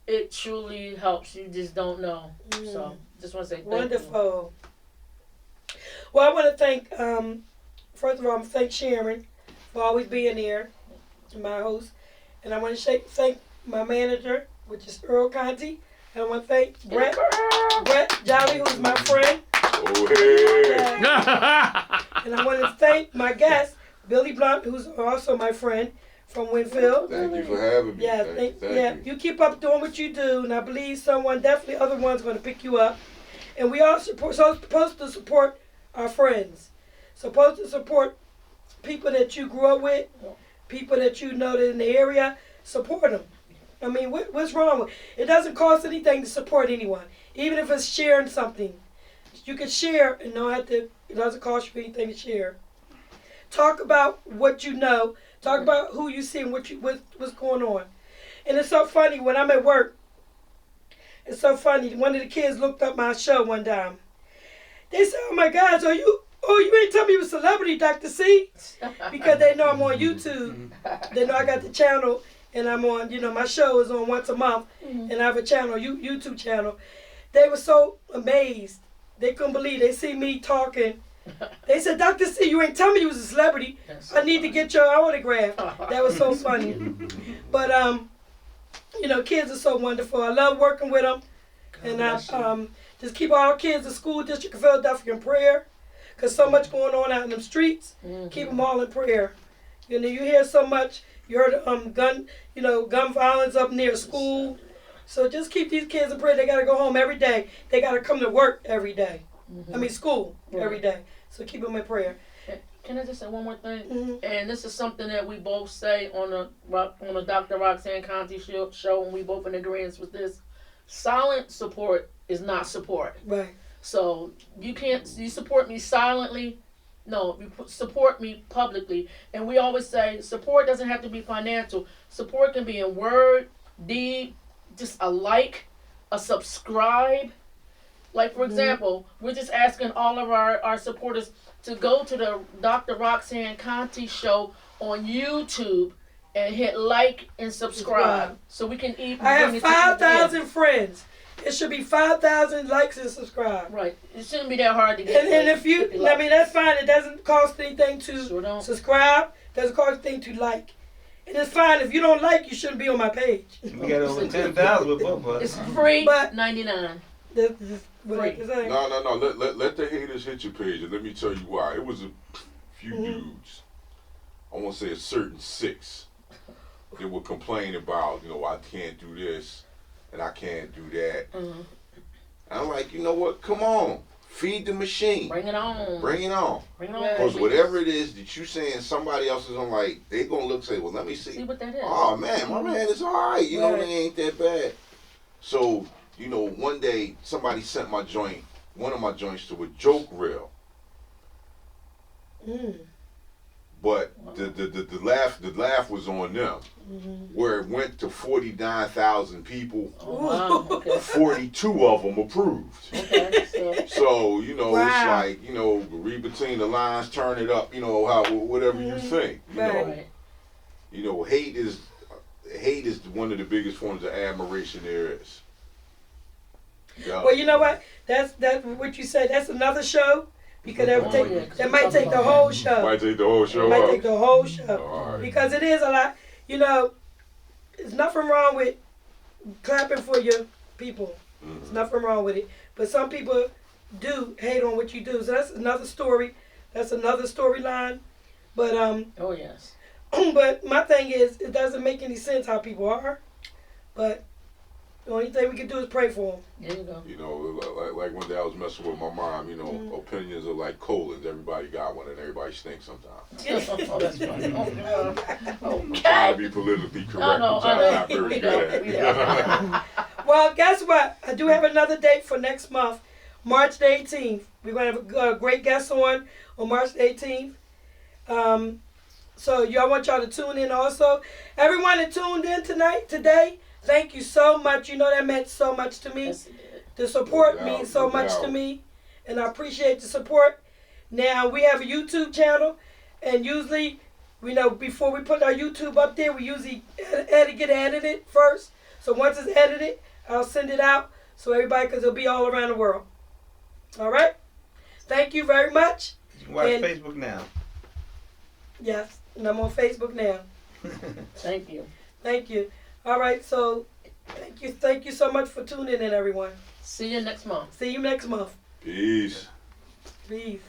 it truly helps. You just don't know. So, just want to say thank Wonderful. Well, I want to thank, first of all, thank Sharon for always being there, my host. And I want to thank my manager, which is Earl Contee. And I want to thank Brett Jolly, who's my friend. Oh, hey. And I want to thank my guest, Billy Blount, who's also my friend from Winfield. Thank you for having me. Yeah, thank you. You keep up doing what you do, and I believe definitely other one's going to pick you up. And we are supposed to support our friends. Supposed to support people that you grew up with, people that you know that in the area. Support them. I mean, what's wrong with it? It doesn't cost anything to support anyone, even if it's sharing something. You can share and it doesn't cost you anything to share. Talk about what you know. Talk about who you see and what's going on. And it's so funny when I'm at work. It's so funny. One of the kids looked up my show one time. They said, "Oh my gosh, you ain't tell me you was a celebrity, Dr. C?" Because they know I'm on YouTube. They know I got the channel and I'm on, my show is on once a month and I have a channel, YouTube channel. They were so amazed. They couldn't believe they see me talking. They said, "Dr. C, you ain't tell me you was a celebrity. I need to get your autograph." That was so funny. But, kids are so wonderful. I love working with them. And I just keep all kids in school district of Philadelphia in prayer. Because so much going on out in them streets. Keep them all in prayer. You hear so much. You heard gun violence up near school. So just keep these kids in prayer. They gotta go home every day. They gotta come to work every day. Mm-hmm. I mean school every Right. day. So keep them in prayer. Can I just say one more thing? Mm-hmm. And this is something that we both say on the Dr. Roxanne Contee show, and we both in agreement with this. Silent support is not support. Right. So you support me silently. No, you support me publicly. And we always say support doesn't have to be financial. Support can be in word, deed, just a like, a subscribe. Like, for example, we're just asking all of our supporters to go to the Dr. Roxanne Contee show on YouTube and hit like and subscribe. So we can even I have bring it to people 5,000 friends. It should be 5,000 likes and subscribe. Right. It shouldn't be that hard to get. And if you, 50 I likes. mean, that's fine. It doesn't cost anything to Sure don't. subscribe. Doesn't cost anything to like. And it's fine. If you don't like, you shouldn't be on my page. We got over 10,000 with both of It's us. free, But- 99. That's what Right. I'm saying. No. Let the haters hit your page, and let me tell you why. It was a few dudes. I won't say a certain 6 that would complain about, I can't do this and I can't do that. Mhm. I'm like, you know what? Come on, feed the machine. Bring it on. Bring it on. Bring it on. Because baby. whatever it is that you saying somebody else is on, like, they gonna look and say, well, let me See see. what that is. Oh man, my man is alright. You know, Right. they ain't that bad. So, one day somebody sent one of my joints to a joke reel. Mm. But the laugh was on them. Where it went to 49,000 people, Oh, wow. Okay. 42 of them approved. Okay. So, So, it's Wow. like, read between the lines, turn it up, whatever you think. Right. Hate is one of the biggest forms of admiration there is. Yeah. Well, you know what? That's what you said. That's another show because that would Oh, take yeah, 'cause that we might talking take the about whole that. show. Might take the whole show It might up. take the whole show All right. because it is a lot. There's nothing wrong with clapping for your people. There's nothing wrong with it. But some people do hate on what you do. So that's another story. That's another storyline. But Oh, yes. but my thing is, it doesn't make any sense how people are. But the only thing we can do is pray for them. There you go. Like one day I was messing with my mom, opinions are like colons. Everybody got one and everybody stinks sometimes. Oh, that's funny. Oh, God. I'm trying to Okay. be politically correct, I know, which I'm I know. not very We good know, we at. Well, guess what? I do have another date for next month, March the 18th. We're going to have a great guest on March the 18th. So I want y'all to tune in also. Everyone that tuned in today, thank you so much. That meant so much to me. Yes, it did. The support No doubt, means so no much to doubt. me, and I appreciate the support. Now, we have a YouTube channel, and usually, before we put our YouTube up there, we usually get edited first. So once it's edited, I'll send it out so everybody, because it'll be all around the world. All right? Thank you very much. You can watch And- Facebook now. Yes, and I'm on Facebook now. Thank you. Thank you. All right, so thank you so much for tuning in, everyone. See you next month. See you next month. Peace. Peace.